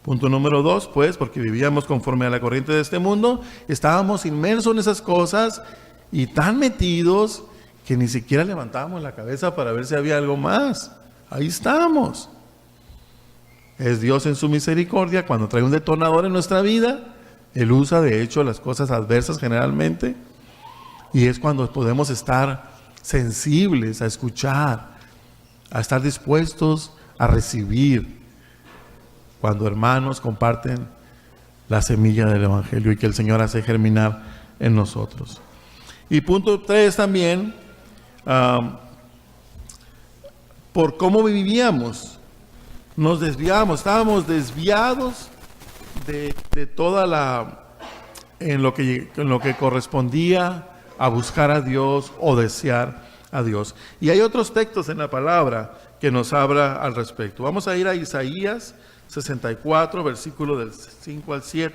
Punto número 2, pues, porque vivíamos conforme a la corriente de este mundo, estábamos inmersos en esas cosas y tan metidos que ni siquiera levantábamos la cabeza para ver si había algo más. Ahí estamos. Es Dios en su misericordia, cuando trae un detonador en nuestra vida, Él usa de hecho las cosas adversas generalmente, y es cuando podemos estar sensibles a escuchar, a estar dispuestos a recibir, cuando hermanos comparten la semilla del Evangelio y que el Señor hace germinar en nosotros. Y punto 3 también, por cómo vivíamos. Nos desviamos, estábamos desviados de toda en lo que correspondía a buscar a Dios o desear a Dios. Y hay otros textos en la palabra que nos habla al respecto. Vamos a ir a Isaías 64, versículo del 5 al 7.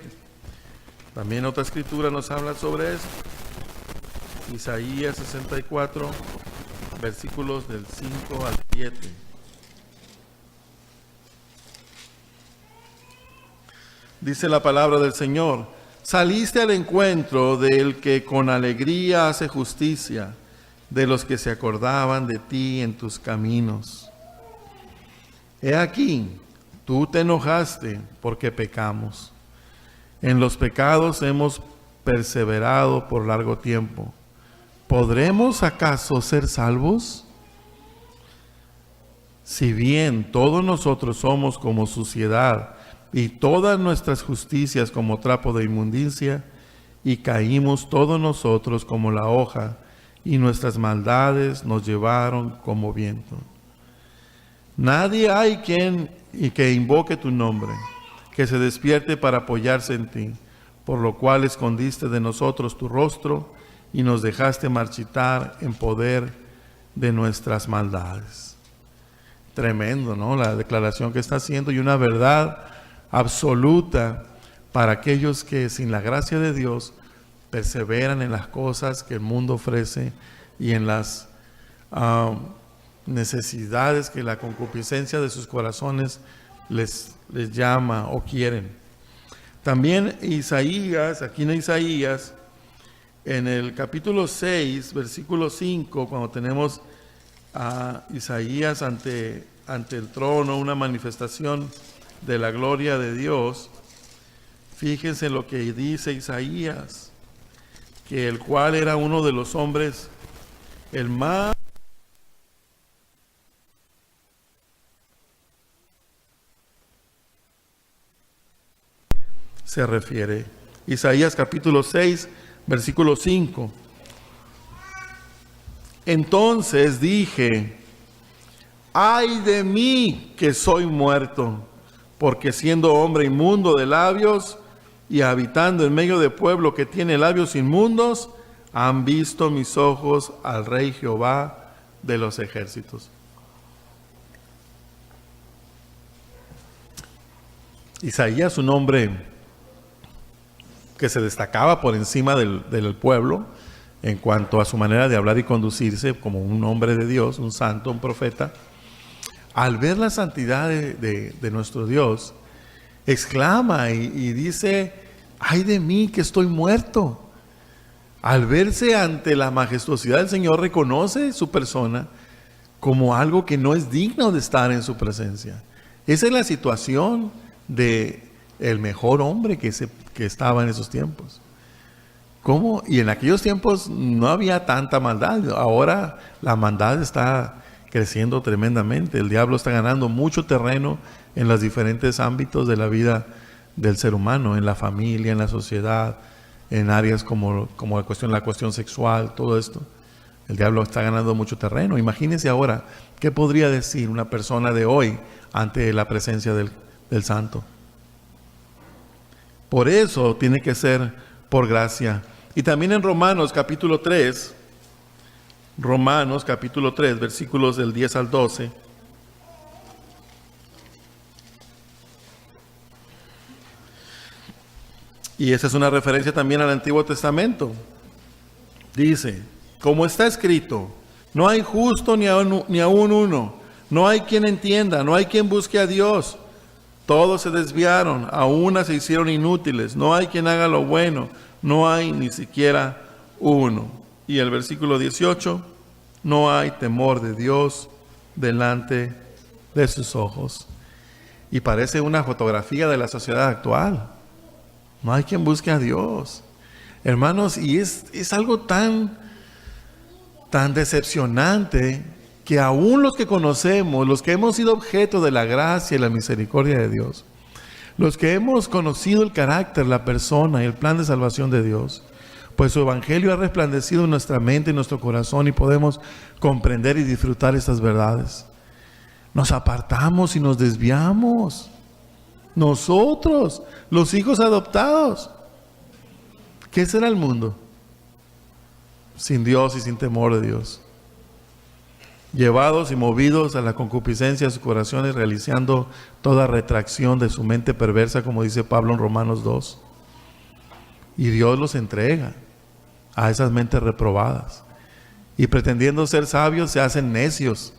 También otra escritura nos habla sobre eso. Isaías 64, versículos del 5 al 7. Dice la palabra del Señor: saliste al encuentro del que con alegría hace justicia, de los que se acordaban de ti en tus caminos. He aquí, tú te enojaste porque pecamos. En los pecados hemos perseverado por largo tiempo. ¿Podremos acaso ser salvos? Si bien todos nosotros somos como suciedad, y todas nuestras justicias como trapo de inmundicia, y caímos todos nosotros como la hoja, y nuestras maldades nos llevaron como viento. Nadie hay que invoque tu nombre, que se despierte para apoyarse en ti, por lo cual escondiste de nosotros tu rostro, y nos dejaste marchitar en poder de nuestras maldades. Tremendo, ¿no? La declaración que está haciendo, y una verdad absoluta para aquellos que sin la gracia de Dios perseveran en las cosas que el mundo ofrece y en las necesidades que la concupiscencia de sus corazones les llama o quieren. También Isaías, aquí en Isaías, en el capítulo 6, versículo 5, cuando tenemos a Isaías ante el trono, una manifestación de la gloria de Dios, fíjense lo que dice Isaías, que el cual era uno de los hombres, el más se refiere. Isaías capítulo 6, versículo 5. Entonces dije: ay de mí que soy muerto, porque siendo hombre inmundo de labios y habitando en medio de pueblo que tiene labios inmundos, han visto mis ojos al Rey Jehová de los ejércitos. Isaías, un hombre que se destacaba por encima del pueblo en cuanto a su manera de hablar y conducirse como un hombre de Dios, un santo, un profeta, al ver la santidad de nuestro Dios, exclama y dice: ¡ay de mí que estoy muerto! Al verse ante la majestuosidad del Señor, reconoce su persona como algo que no es digno de estar en su presencia. Esa es la situación de el mejor hombre que estaba en esos tiempos. ¿Cómo? Y en aquellos tiempos no había tanta maldad. Ahora la maldad está creciendo tremendamente. El diablo está ganando mucho terreno en los diferentes ámbitos de la vida del ser humano, en la familia, en la sociedad, en áreas como la cuestión sexual, todo esto. El diablo está ganando mucho terreno. Imagínense ahora, ¿qué podría decir una persona de hoy ante la presencia del santo? Por eso tiene que ser por gracia. Y también en Romanos capítulo 3, versículos del 10 al 12. Y esa es una referencia también al Antiguo Testamento. Dice: como está escrito, no hay justo ni aún uno, no hay quien entienda, no hay quien busque a Dios. Todos se desviaron, a una se hicieron inútiles, no hay quien haga lo bueno, no hay ni siquiera uno. Y el versículo 18, no hay temor de Dios delante de sus ojos. Y parece una fotografía de la sociedad actual. No hay quien busque a Dios. Hermanos, y es algo tan decepcionante que aún los que conocemos, los que hemos sido objeto de la gracia y la misericordia de Dios, los que hemos conocido el carácter, la persona y el plan de salvación de Dios, pues su evangelio ha resplandecido en nuestra mente y nuestro corazón y podemos comprender y disfrutar estas verdades. Nos apartamos y nos desviamos. Nosotros, los hijos adoptados. ¿Qué será el mundo sin Dios y sin temor de Dios? Llevados y movidos a la concupiscencia de sus corazones, realizando toda retracción de su mente perversa, como dice Pablo en Romanos 2. Y Dios los entrega a esas mentes reprobadas. Y pretendiendo ser sabios, se hacen necios,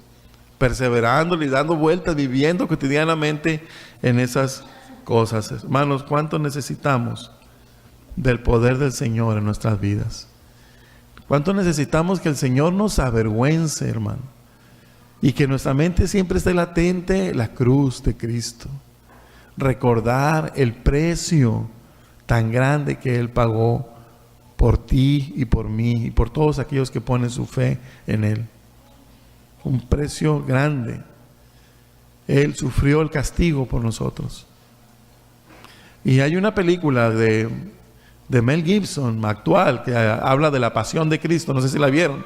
perseverando y dando vueltas, viviendo cotidianamente en esas cosas. Hermanos, ¿cuánto necesitamos del poder del Señor en nuestras vidas? ¿Cuánto necesitamos que el Señor nos avergüence, hermano? Y que nuestra mente siempre esté latente la cruz de Cristo. Recordar el precio tan grande que Él pagó por ti y por mí y por todos aquellos que ponen su fe en Él. Un precio grande. Él sufrió el castigo por nosotros. Y hay una película de Mel Gibson actual que habla de la pasión de Cristo, no sé si la vieron,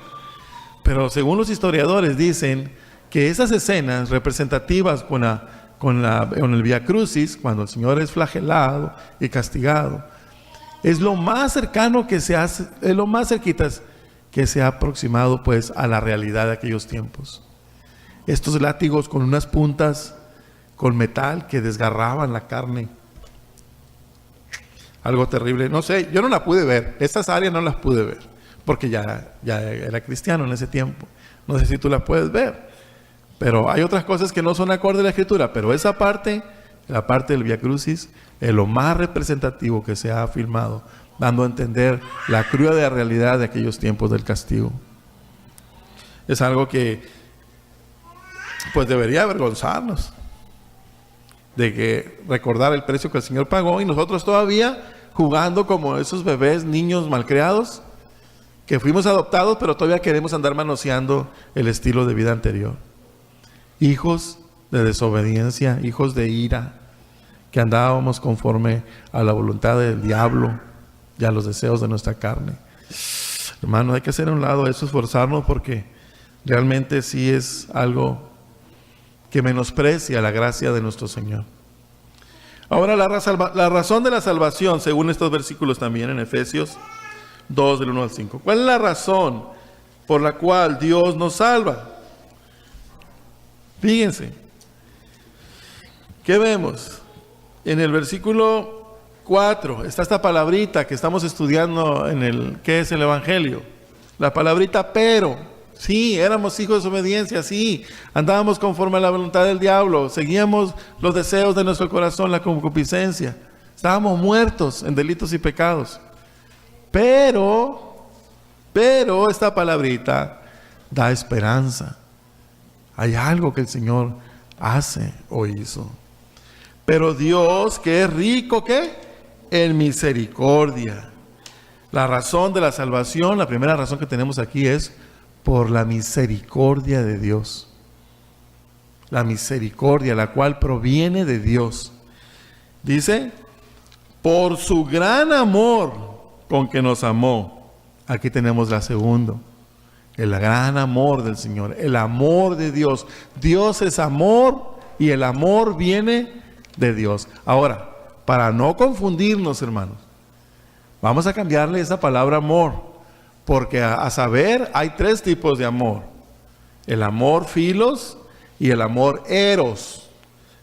pero según los historiadores dicen que esas escenas representativas con el Vía Crucis, cuando el Señor es flagelado y castigado, es lo más cercano que se hace, es lo más cerquitas que se ha aproximado pues a la realidad de aquellos tiempos. Estos látigos con unas puntas con metal que desgarraban la carne. Algo terrible. No sé, yo no la pude ver. Estas áreas no las pude ver. Porque ya era cristiano en ese tiempo. No sé si tú las puedes ver. Pero hay otras cosas que no son acorde a la Escritura. Pero esa parte, la parte del Vía Crucis, es lo más representativo que se ha filmado, dando a entender la cruda realidad de aquellos tiempos del castigo. Es algo que pues debería avergonzarnos, de que recordar el precio que el Señor pagó y nosotros todavía jugando como esos bebés, niños malcriados, que fuimos adoptados, pero todavía queremos andar manoseando el estilo de vida anterior. Hijos de desobediencia, hijos de ira, que andábamos conforme a la voluntad del diablo y a los deseos de nuestra carne. Hermanos, hay que hacer a un lado eso, esforzarnos, porque realmente sí es algo que menosprecia la gracia de nuestro Señor. Ahora la razón de la salvación, según estos versículos también en Efesios 2, del 1 al 5. ¿Cuál es la razón por la cual Dios nos salva? Fíjense, ¿qué vemos? En el versículo 4 está esta palabrita que estamos estudiando en el ¿qué es el Evangelio? La palabrita pero. Sí, éramos hijos de desobediencia, sí. Andábamos conforme a la voluntad del diablo. Seguíamos los deseos de nuestro corazón, la concupiscencia. Estábamos muertos en delitos y pecados. Pero esta palabrita da esperanza. Hay algo que el Señor hace o hizo. Pero Dios, que es rico, ¿qué? En misericordia. La razón de la salvación, la primera razón que tenemos aquí es por la misericordia de Dios. La misericordia, la cual proviene de Dios. Dice, por su gran amor con que nos amó. Aquí tenemos la segunda. El gran amor del Señor, el amor de Dios. Dios es amor y el amor viene de Dios. Ahora, para no confundirnos, hermanos, vamos a cambiarle esa palabra amor, porque a saber, hay tres tipos de amor. El amor filos y el amor eros.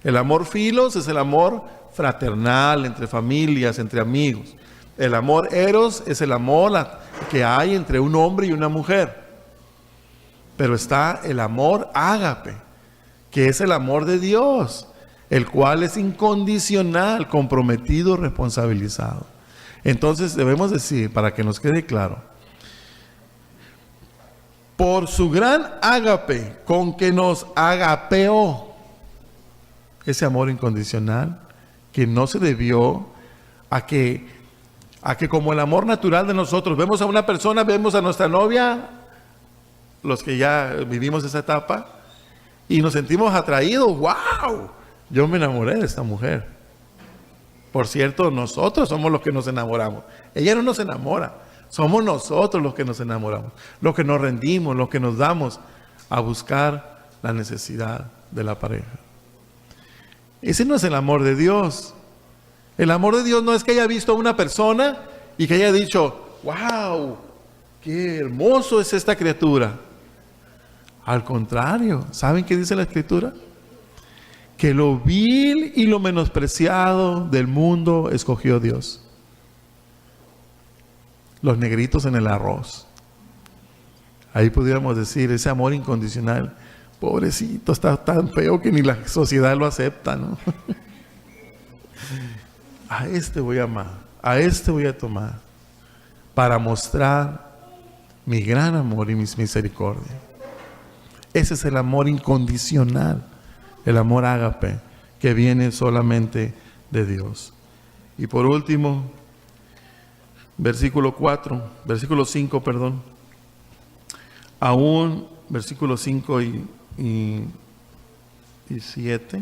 El amor filos es el amor fraternal, entre familias, entre amigos. El amor eros es el amor que hay entre un hombre y una mujer. Pero está el amor ágape, que es el amor de Dios, el cual es incondicional, comprometido, responsabilizado. Entonces debemos decir, para que nos quede claro, por su gran ágape con que nos agapeó, ese amor incondicional que no se debió a que como el amor natural de nosotros, vemos a una persona, vemos a nuestra novia, los que ya vivimos esa etapa, y nos sentimos atraídos. ¡Wow! Yo me enamoré de esta mujer. Por cierto, nosotros somos los que nos enamoramos. Ella no nos enamora. Somos nosotros los que nos enamoramos. Los que nos rendimos, los que nos damos a buscar la necesidad de la pareja. Ese no es el amor de Dios. El amor de Dios no es que haya visto a una persona y que haya dicho, ¡wow! ¡Qué hermoso es esta criatura! Al contrario, ¿saben qué dice la Escritura? Que lo vil y lo menospreciado del mundo escogió Dios. Los negritos en el arroz. Ahí pudiéramos decir, ese amor incondicional, pobrecito, está tan feo que ni la sociedad lo acepta, ¿no? A este voy a amar, a este voy a tomar, para mostrar mi gran amor y mi misericordia. Ese es el amor incondicional, el amor ágape, que viene solamente de Dios. Y por último, versículo 5, aún versículos 5 y 7,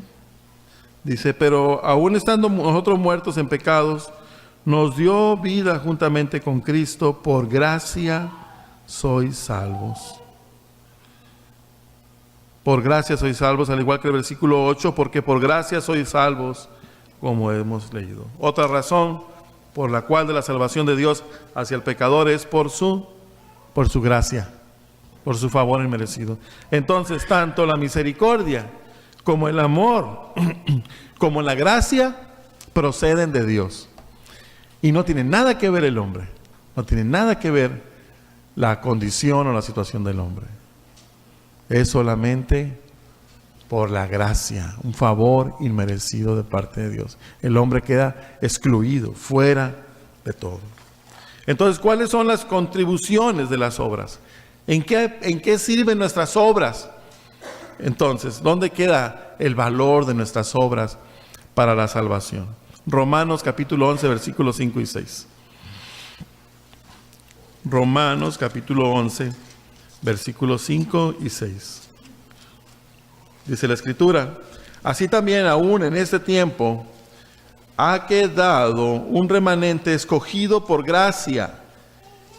dice, pero aún estando nosotros muertos en pecados, nos dio vida juntamente con Cristo, por gracia sois salvos. Por gracia sois salvos, al igual que el versículo 8, porque por gracia sois salvos, como hemos leído. Otra razón por la cual de la salvación de Dios hacia el pecador es por su gracia, por su favor inmerecido. Entonces, tanto la misericordia como el amor, como la gracia, proceden de Dios. Y no tiene nada que ver el hombre, no tiene nada que ver la condición o la situación del hombre. Es solamente por la gracia, un favor inmerecido de parte de Dios. El hombre queda excluido, fuera de todo. Entonces, ¿cuáles son las contribuciones de las obras? ¿En qué sirven nuestras obras? Entonces, ¿dónde queda el valor de nuestras obras para la salvación? Romanos capítulo 11, versículos 5 y 6. Romanos capítulo 11, versículos 5 y 6. Dice la Escritura, así también aún en este tiempo ha quedado un remanente escogido por gracia.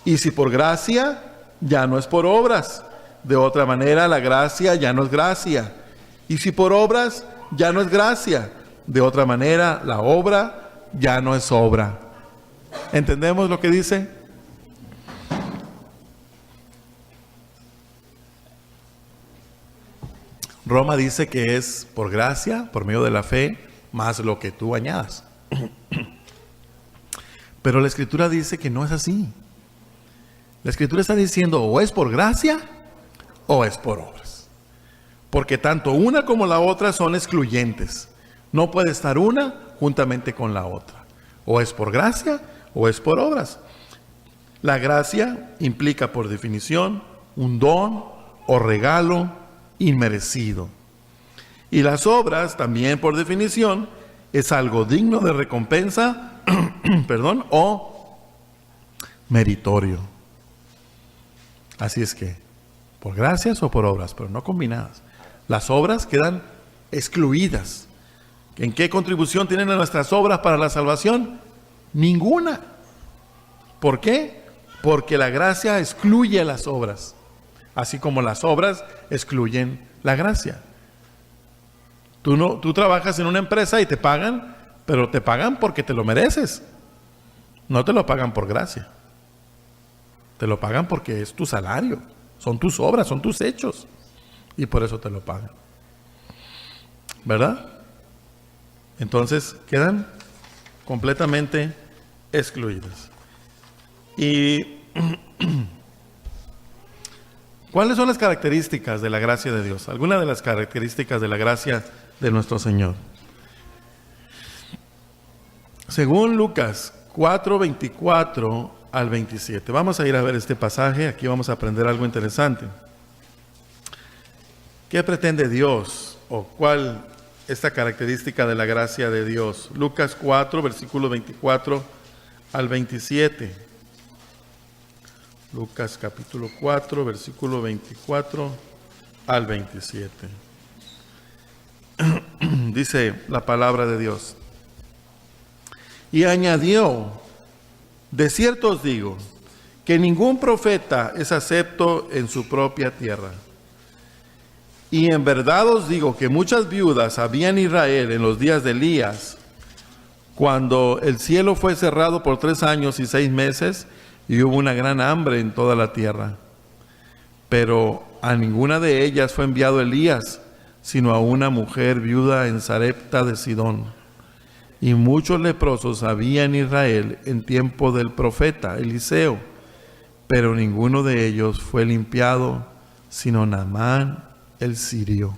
Y si por gracia, ya no es por obras. De otra manera, la gracia ya no es gracia. Y si por obras, ya no es gracia. De otra manera, la obra ya no es obra. ¿Entendemos lo que dice? Roma dice que es por gracia, por medio de la fe, más lo que tú añadas. Pero la Escritura dice que no es así. La Escritura está diciendo o es por gracia o es por obras. Porque tanto una como la otra son excluyentes. No puede estar una juntamente con la otra. O es por gracia o es por obras. La gracia implica por definición un don o regalo inmerecido. Y las obras también por definición es algo digno de recompensa, o meritorio. Así es que, por gracias o por obras, pero no combinadas. Las obras quedan excluidas. ¿En qué contribución tienen nuestras obras para la salvación? Ninguna. ¿Por qué? Porque la gracia excluye las obras, así como las obras excluyen la gracia. Tú trabajas en una empresa y te pagan, pero te pagan porque te lo mereces. No te lo pagan por gracia. Te lo pagan porque es tu salario, son tus obras, son tus hechos. Y por eso te lo pagan. ¿Verdad? Entonces quedan completamente excluidas. Y ¿cuáles son las características de la gracia de Dios? Algunas de las características de la gracia de nuestro Señor. Según Lucas 4:24 al 27. Vamos a ir a ver este pasaje. Aquí vamos a aprender algo interesante. ¿Qué pretende Dios? ¿O cuál esta característica de la gracia de Dios? Lucas 4, versículo 24 al 27. Lucas capítulo 4, versículo 24 al 27. Dice la palabra de Dios. Y añadió: de cierto os digo, que ningún profeta es acepto en su propia tierra. Y en verdad os digo que muchas viudas había en Israel en los días de Elías, cuando el cielo fue cerrado por 3 años y 6 meses, y hubo una gran hambre en toda la tierra. Pero a ninguna de ellas fue enviado Elías, sino a una mujer viuda en Sarepta de Sidón. Y muchos leprosos había en Israel en tiempo del profeta Eliseo, pero ninguno de ellos fue limpiado, sino Naamán el sirio.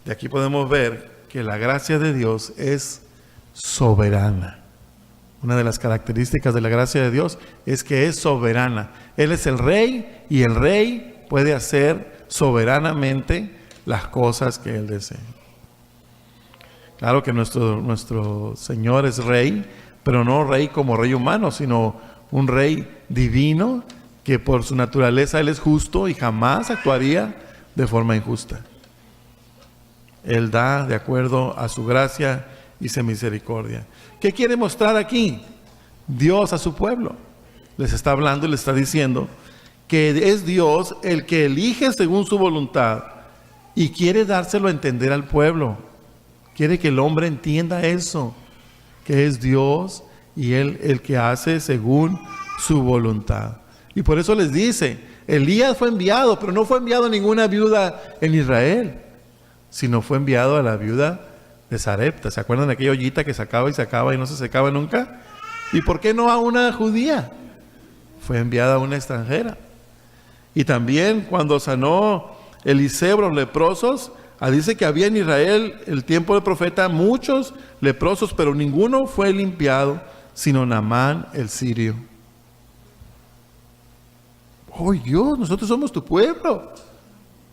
De aquí podemos ver que la gracia de Dios es soberana. Una de las características de la gracia de Dios es que es soberana. Él es el rey y el rey puede hacer soberanamente las cosas que Él desea. Claro que nuestro Señor es rey, pero no rey como rey humano, sino un rey divino que por su naturaleza Él es justo y jamás actuaría de forma injusta. Él da de acuerdo a su gracia y su misericordia. ¿Qué quiere mostrar aquí Dios a su pueblo? Les está hablando y les está diciendo que es Dios el que elige según su voluntad y quiere dárselo a entender al pueblo. Quiere que el hombre entienda eso, que es Dios y Él el que hace según su voluntad. Y por eso les dice, Elías fue enviado, pero no fue enviado a ninguna viuda en Israel, sino fue enviado a la viuda de Sarepta. ¿Se acuerdan de aquella ollita que sacaba y no se secaba nunca? ¿Y por qué no a una judía? Fue enviada a una extranjera. Y también cuando sanó Eliseo los leprosos, dice que había en Israel el tiempo del profeta muchos leprosos, pero ninguno fue limpiado, sino Naamán el sirio. ¡Oh Dios, nosotros somos tu pueblo!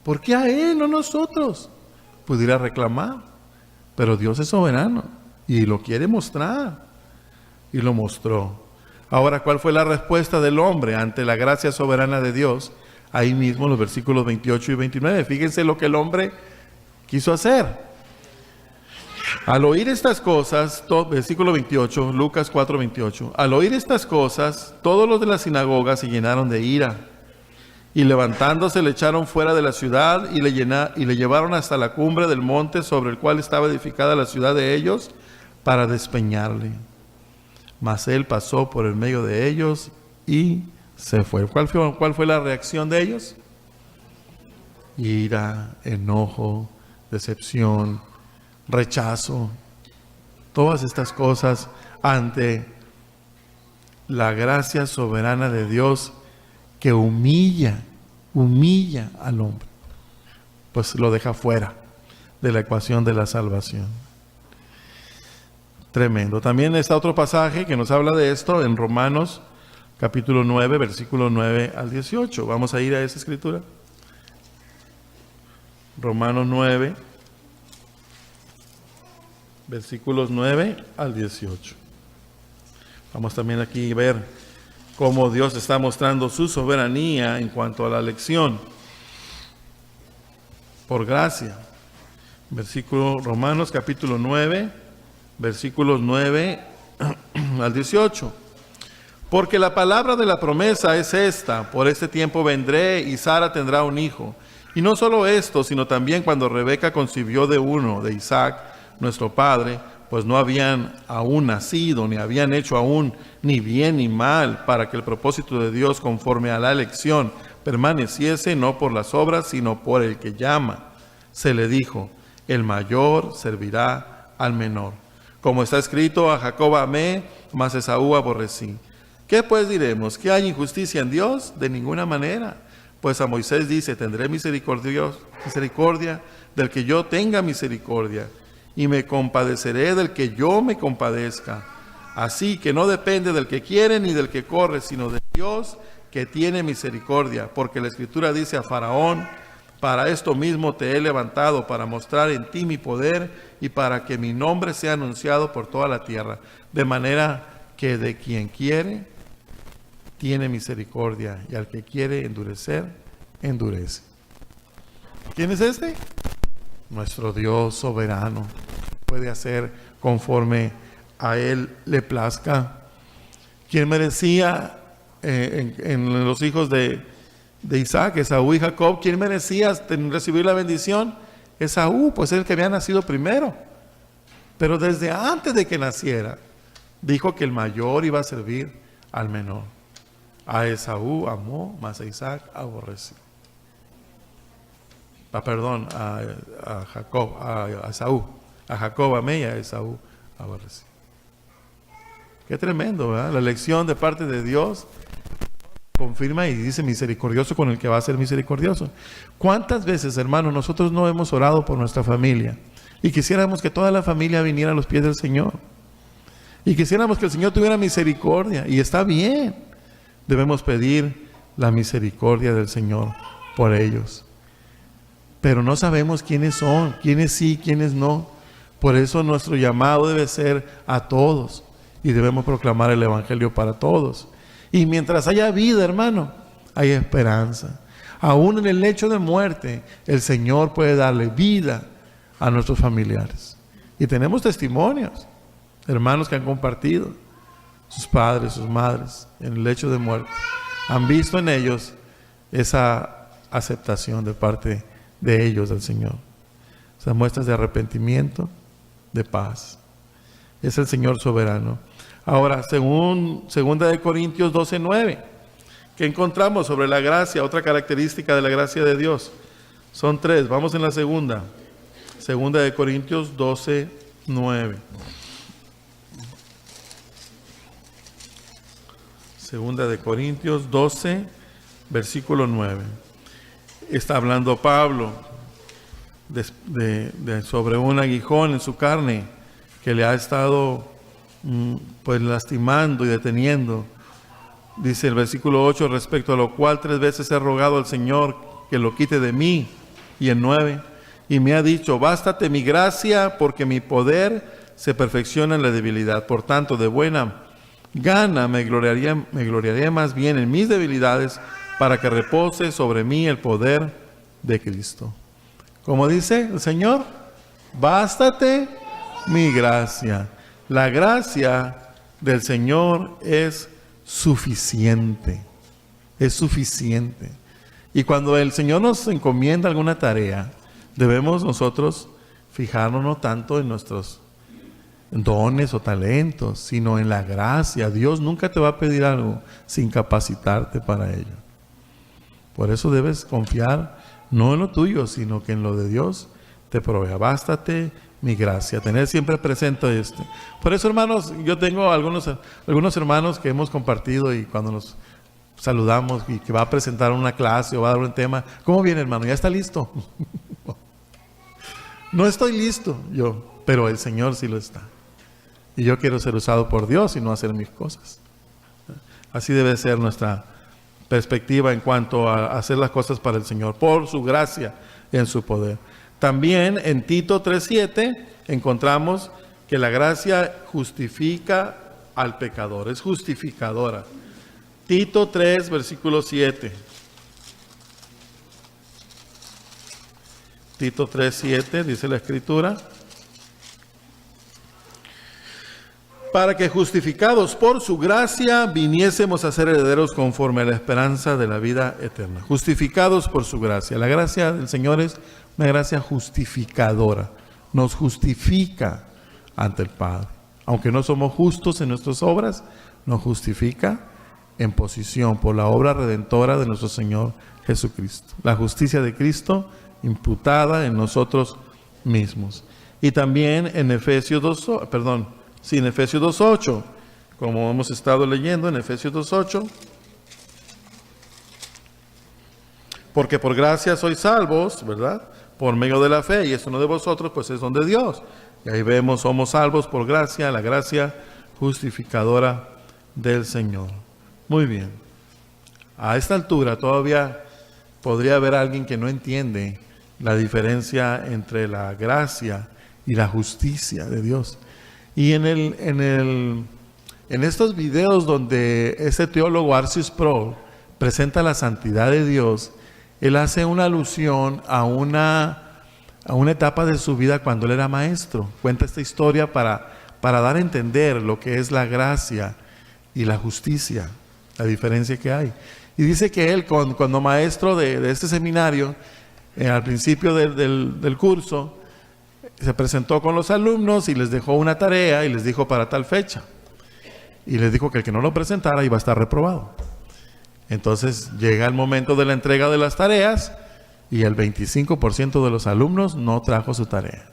¿Por qué a él, no nosotros? Pudiera reclamar, pero Dios es soberano y lo quiere mostrar, y lo mostró. Ahora, ¿cuál fue la respuesta del hombre ante la gracia soberana de Dios? Ahí mismo los versículos 28 y 29. Fíjense lo que el hombre quiso hacer. Al oír estas cosas, versículo 28, Lucas 4, 28. Al oír estas cosas, todos los de la sinagoga se llenaron de ira. Y levantándose le echaron fuera de la ciudad y le llevaron hasta la cumbre del monte sobre el cual estaba edificada la ciudad de ellos para despeñarle. Mas él pasó por el medio de ellos y se fue. ¿Cuál fue la reacción de ellos? Ira, enojo, decepción, rechazo, todas estas cosas ante la gracia soberana de Dios que humilla al hombre, pues lo deja fuera de la ecuación de la salvación. Tremendo. También está otro pasaje que nos habla de esto en Romanos capítulo 9, versículo 9 al 18. Vamos a ir a esa escritura. Romanos 9, versículos 9 al 18. Vamos también aquí a ver cómo Dios está mostrando su soberanía en cuanto a la elección por gracia. Versículo Romanos capítulo 9, versículos 9 al 18. Porque la palabra de la promesa es esta: por este tiempo vendré y Sara tendrá un hijo. Y no solo esto, sino también cuando Rebeca concibió de uno, de Isaac, nuestro padre, pues no habían aún nacido, ni habían hecho aún ni bien ni mal, para que el propósito de Dios conforme a la elección permaneciese no por las obras, sino por el que llama. Se le dijo: el mayor servirá al menor. Como está escrito: a Jacob amé, mas Esaú aborrecí. ¿Qué pues diremos? ¿Que hay injusticia en Dios? De ninguna manera. Pues a Moisés dice: tendré misericordia del que yo tenga misericordia, y me compadeceré del que yo me compadezca. Así que no depende del que quiere ni del que corre, sino de Dios que tiene misericordia. Porque la Escritura dice a Faraón: para esto mismo te he levantado, para mostrar en ti mi poder y para que mi nombre sea anunciado por toda la tierra. De manera que de quien quiere tiene misericordia, y al que quiere endurecer, endurece. ¿Quién es este? Nuestro Dios soberano. Puede hacer conforme a Él le plazca. ¿Quién merecía en los hijos de Isaac, Esaú y Jacob? ¿Quién merecía recibir la bendición? Esaú, pues es el que había nacido primero. Pero desde antes de que naciera, dijo que el mayor iba a servir al menor. A Esaú amó, mas a Isaac aborreció. A Jacob, a Esaú. A Jacob amé y a Esaú aborrecí. Qué tremendo, ¿verdad? La elección de parte de Dios confirma y dice: misericordioso con el que va a ser misericordioso. ¿Cuántas veces, hermanos, nosotros no hemos orado por nuestra familia y quisiéramos que toda la familia viniera a los pies del Señor? Y quisiéramos que el Señor tuviera misericordia, y está bien. Debemos pedir la misericordia del Señor por ellos. Pero no sabemos quiénes son, quiénes sí, quiénes no. Por eso nuestro llamado debe ser a todos, y debemos proclamar el Evangelio para todos. Y mientras haya vida, hermano, hay esperanza. Aún en el lecho de muerte, el Señor puede darle vida a nuestros familiares. Y tenemos testimonios, hermanos que han compartido, sus padres, sus madres, en el lecho de muerte. Han visto en ellos esa aceptación de parte de ellos del Señor. Esas muestras de arrepentimiento, de paz. Es el Señor soberano. Ahora, según 2 Corintios 12:9, ¿qué encontramos sobre la gracia? Otra característica de la gracia de Dios. Son tres. Vamos en la segunda. 2 Corintios 12:9. Segunda de Corintios 12, versículo 9. Está hablando Pablo sobre un aguijón en su carne que le ha estado pues lastimando y deteniendo. Dice el versículo 8: respecto a lo cual 3 veces he rogado al Señor que lo quite de mí. Y el 9: y me ha dicho: bástate mi gracia, porque mi poder se perfecciona en la debilidad. Por tanto, de buena gana me gloriaré más bien en mis debilidades, para que repose sobre mí el poder de Cristo. Como dice el Señor: bástate mi gracia. La gracia del Señor es suficiente. Es suficiente. Y cuando el Señor nos encomienda alguna tarea, debemos nosotros fijarnos no tanto en nuestros dones o talentos, sino en la gracia. Dios nunca te va a pedir algo sin capacitarte para ello. Por eso debes confiar no en lo tuyo, sino que en lo de Dios te provea. Bástate mi gracia. Tener siempre presente esto. Por eso, hermanos, yo tengo algunos hermanos que hemos compartido y cuando nos saludamos y que va a presentar una clase o va a dar un tema, ¿cómo viene, hermano? ¿Ya está listo? No estoy listo yo, pero el Señor sí lo está. Y yo quiero ser usado por Dios y no hacer mis cosas. Así debe ser nuestra perspectiva en cuanto a hacer las cosas para el Señor, por su gracia y en su poder. También en Tito 3:7 encontramos que la gracia justifica al pecador, es justificadora. Tito 3, versículo 7. Tito 3:7 dice la Escritura: para que justificados por su gracia viniésemos a ser herederos conforme a la esperanza de la vida eterna. Justificados por su gracia. La gracia del Señor es una gracia justificadora. Nos justifica ante el Padre. Aunque no somos justos en nuestras obras, nos justifica en posición por la obra redentora de nuestro Señor Jesucristo. La justicia de Cristo imputada en nosotros mismos. Y también en Efesios 2:8, como hemos estado leyendo en Efesios 2:8, porque por gracia sois salvos, ¿verdad? Por medio de la fe, y eso no de vosotros, pues es don de Dios. Y ahí vemos, somos salvos por gracia, la gracia justificadora del Señor. Muy bien. A esta altura todavía podría haber alguien que no entiende la diferencia entre la gracia y la justicia de Dios. Y en estos videos donde ese teólogo R.C. Sproul presenta la santidad de Dios, él hace una alusión a una etapa de su vida cuando él era maestro. Cuenta esta historia para dar a entender lo que es la gracia y la justicia, la diferencia que hay. Y dice que él, cuando maestro de este seminario, al principio del curso, se presentó con los alumnos y les dejó una tarea y les dijo para tal fecha. Y les dijo que el que no lo presentara iba a estar reprobado. Entonces llega el momento de la entrega de las tareas y el 25% de los alumnos no trajo su tarea.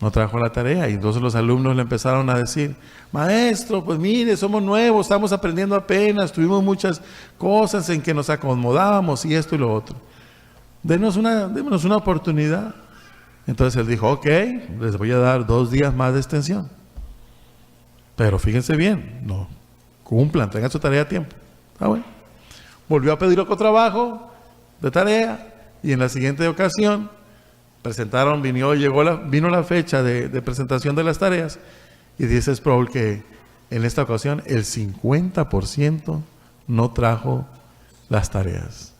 No trajo la tarea, y entonces los alumnos le empezaron a decir: maestro, pues mire, somos nuevos, estamos aprendiendo apenas, tuvimos muchas cosas en que nos acomodábamos y esto y lo otro. Démonos una oportunidad. Entonces él dijo: ok, les voy a dar 2 días más de extensión. Pero fíjense bien, no cumplan, tengan su tarea a tiempo. Ah, bueno. Volvió a pedir otro trabajo de tarea, y en la siguiente ocasión presentaron, vino la fecha de presentación de las tareas, y dice Sproul que en esta ocasión el 50% no trajo las tareas.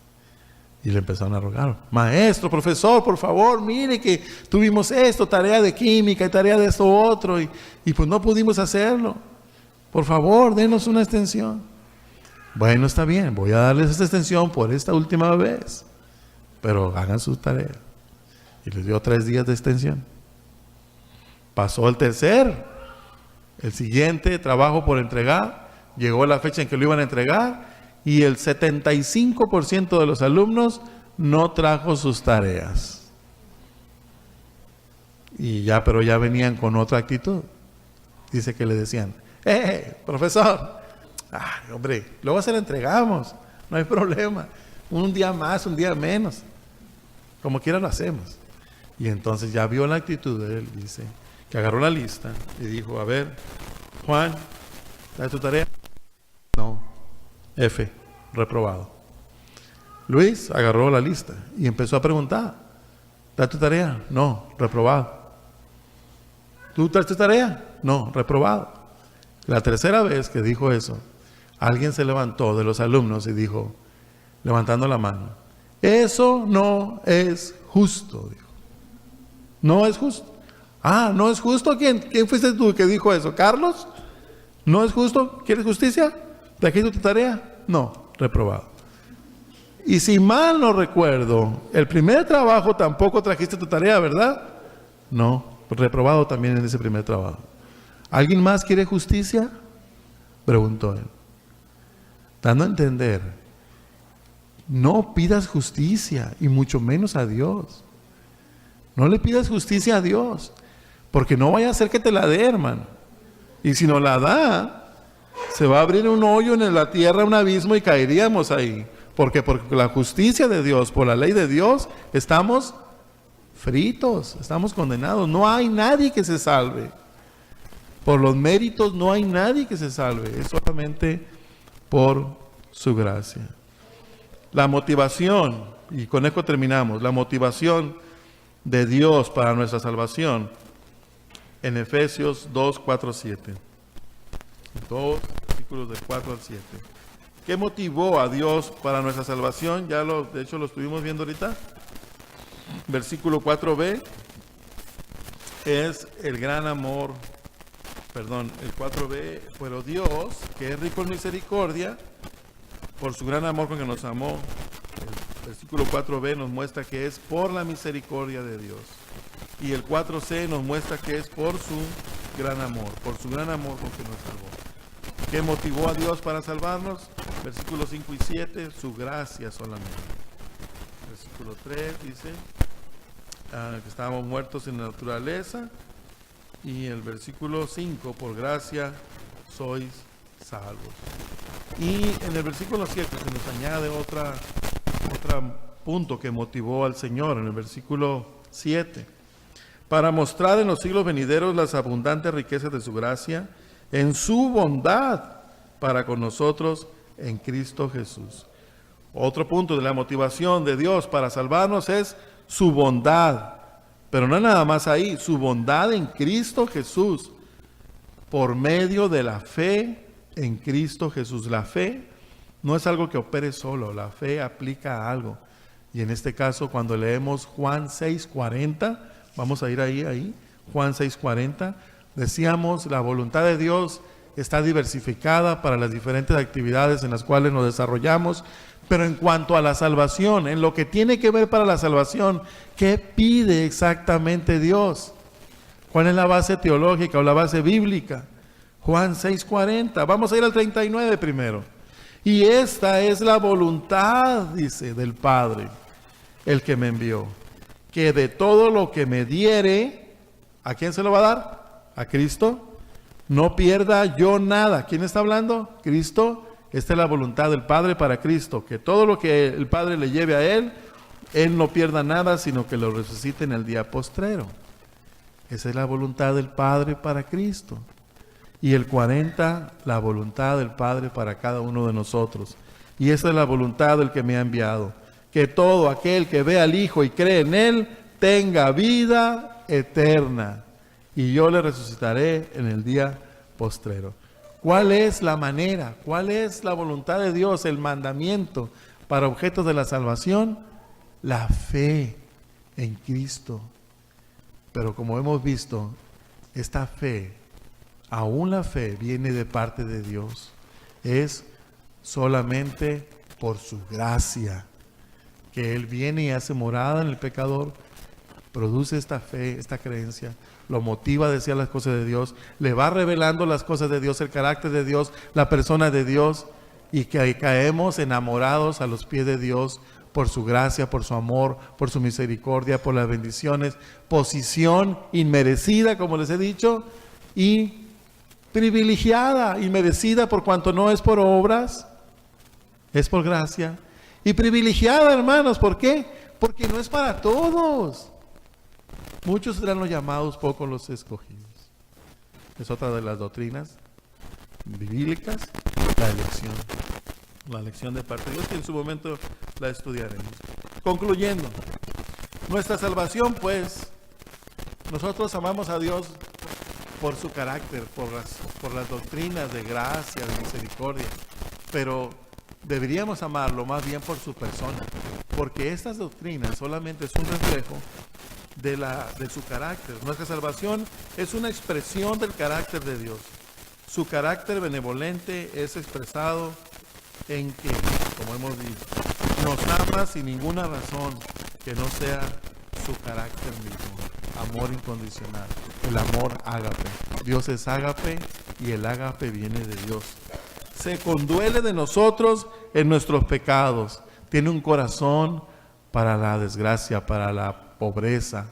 Y le empezaron a rogar: maestro, profesor, por favor, mire que tuvimos esto, tarea de química y tarea de esto otro, y pues no pudimos hacerlo. Por favor, denos una extensión. Bueno, está bien, voy a darles esta extensión por esta última vez, pero hagan su tarea. Y les dio 3 días de extensión. Pasó el siguiente trabajo por entregar, llegó la fecha en que lo iban a entregar, y el 75% de los alumnos no trajo sus tareas. Pero ya venían con otra actitud. Dice que le decían: profesor, hombre, luego se la entregamos, no hay problema. Un día más, un día menos. Como quiera lo hacemos. Y entonces ya vio la actitud de él, dice, que agarró la lista y dijo: a ver, Juan, ¿traes tu tarea? No. F, reprobado. Luis agarró la lista y empezó a preguntar: ¿traes tu tarea? No, reprobado. ¿Tú traes tu tarea? No, reprobado. La tercera vez que dijo eso, alguien se levantó de los alumnos y dijo, levantando la mano: eso no es justo, dijo. No es justo. ¿No es justo? ¿Quién fuiste tú que dijo eso? ¿Carlos? ¿No es justo? ¿Quieres justicia? ¿Trajiste tu tarea? No, reprobado. Y si mal no recuerdo, el primer trabajo tampoco trajiste tu tarea, ¿verdad? No, reprobado también en ese primer trabajo. ¿Alguien más quiere justicia?, preguntó él. Dando a entender, no pidas justicia, y mucho menos a Dios. No le pidas justicia a Dios, porque no vaya a ser que te la dé, hermano. Y si no la da, se va a abrir un hoyo en la tierra, un abismo, y caeríamos ahí. Porque por la justicia de Dios, por la ley de Dios, estamos fritos, estamos condenados. No hay nadie que se salve. Por los méritos no hay nadie que se salve. Es solamente por su gracia. La motivación, y con esto terminamos, la motivación de Dios para nuestra salvación en Efesios 2, 4, 7. 2 versículos del 4 al 7. ¿Qué motivó a Dios para nuestra salvación? De hecho lo estuvimos viendo ahorita. Versículo 4b es el gran amor, el 4b, pero Dios, que es rico en misericordia, por su gran amor con que nos amó. El versículo 4b nos muestra que es por la misericordia de Dios. Y el 4c nos muestra que es por su gran amor con que nos salvó. ¿Qué motivó a Dios para salvarnos? Versículos 5 y 7, su gracia solamente. Versículo 3 dice que estábamos muertos en la naturaleza. Y el versículo 5, por gracia sois salvos. Y en el versículo 7 se nos añade otro punto que motivó al Señor, en el versículo 7. Para mostrar en los siglos venideros las abundantes riquezas de su gracia, en su bondad para con nosotros en Cristo Jesús. Otro punto de la motivación de Dios para salvarnos es su bondad. Pero no nada más ahí, su bondad en Cristo Jesús, por medio de la fe en Cristo Jesús. La fe no es algo que opere solo, la fe aplica a algo. Y en este caso, cuando leemos Juan 6:40, vamos a ir ahí, Juan 6:40, decíamos, la voluntad de Dios está diversificada para las diferentes actividades en las cuales nos desarrollamos, pero en cuanto a la salvación, en lo que tiene que ver para la salvación, ¿qué pide exactamente Dios? ¿Cuál es la base teológica o la base bíblica? Juan 6:40, vamos a ir al 39 primero. Y esta es la voluntad, dice, del Padre, el que me envió, que de todo lo que me diere, ¿a quién se lo va a dar? A Cristo. No pierda yo nada. ¿Quién está hablando? Cristo. Esta es la voluntad del Padre para Cristo, que todo lo que el Padre le lleve a Él no pierda nada, sino que lo resucite en el día postrero. Esa es la voluntad del Padre para Cristo. Y el 40, la voluntad del Padre para cada uno de nosotros. Y esa es la voluntad del que me ha enviado, que todo aquel que ve al Hijo y cree en Él, tenga vida eterna. Y yo le resucitaré en el día postrero. ¿Cuál es la manera? ¿Cuál es la voluntad de Dios? El mandamiento para objetos de la salvación. La fe en Cristo. Pero como hemos visto, esta fe, aún la fe viene de parte de Dios. Es solamente por su gracia que Él viene y hace morada en el pecador, produce esta fe, esta creencia, lo motiva a decir las cosas de Dios, le va revelando las cosas de Dios, el carácter de Dios, la persona de Dios, y que caemos enamorados a los pies de Dios por su gracia, por su amor, por su misericordia, por las bendiciones, posición inmerecida, como les he dicho, y privilegiada, inmerecida por cuanto no es por obras, es por gracia, y privilegiada, hermanos, ¿por qué? Porque no es para todos. Muchos serán los llamados, pocos los escogidos. Es otra de las doctrinas bíblicas, la elección de parte de Dios, que en su momento la estudiaremos. Concluyendo, nuestra salvación, pues, nosotros amamos a Dios por su carácter, por las doctrinas de gracia, de misericordia, pero deberíamos amarlo más bien por su persona, porque estas doctrinas solamente es un reflejo de su carácter. Nuestra salvación es una expresión del carácter de Dios. Su carácter benevolente es expresado en que, como hemos dicho, nos ama sin ninguna razón que no sea su carácter mismo. Amor incondicional, el amor ágape. Dios es ágape y el ágape viene de Dios. Se conduele de nosotros en nuestros pecados. Tiene un corazón para la desgracia, para la pobreza,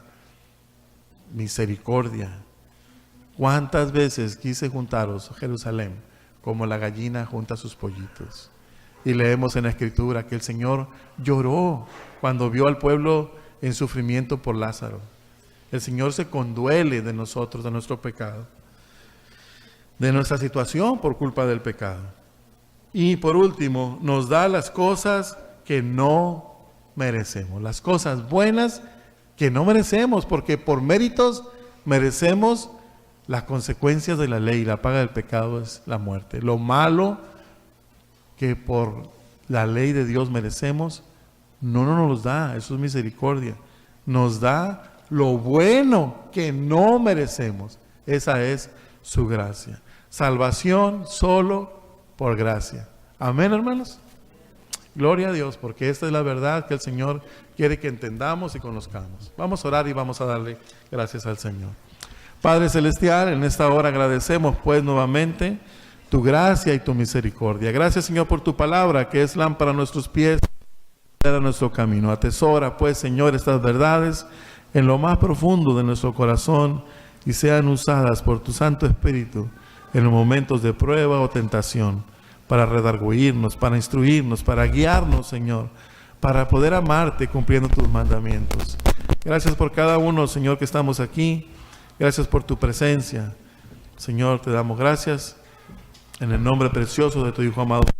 misericordia. ¿Cuántas veces quise juntaros, Jerusalén, como la gallina junta sus pollitos? Y leemos en la Escritura que el Señor lloró cuando vio al pueblo en sufrimiento por Lázaro. El Señor se conduele de nosotros, de nuestro pecado, de nuestra situación por culpa del pecado. Y por último, nos da las cosas que no merecemos, las cosas buenas que no merecemos, porque por méritos merecemos las consecuencias de la ley. La paga del pecado es la muerte. Lo malo que por la ley de Dios merecemos, no nos los da. Eso es misericordia. Nos da lo bueno que no merecemos. Esa es su gracia. Salvación solo por gracia. Amén, hermanos. Gloria a Dios, porque esta es la verdad que el Señor quiere que entendamos y conozcamos. Vamos a orar y vamos a darle gracias al Señor. Padre Celestial, en esta hora agradecemos pues nuevamente tu gracia y tu misericordia. Gracias, Señor, por tu palabra, que es lámpara a nuestros pies, a nuestro camino. Atesora pues, Señor, estas verdades en lo más profundo de nuestro corazón y sean usadas por tu Santo Espíritu en los momentos de prueba o tentación, para redarguirnos, para instruirnos, para guiarnos, Señor, para poder amarte cumpliendo tus mandamientos. Gracias por cada uno, Señor, que estamos aquí. Gracias por tu presencia. Señor, te damos gracias en el nombre precioso de tu Hijo amado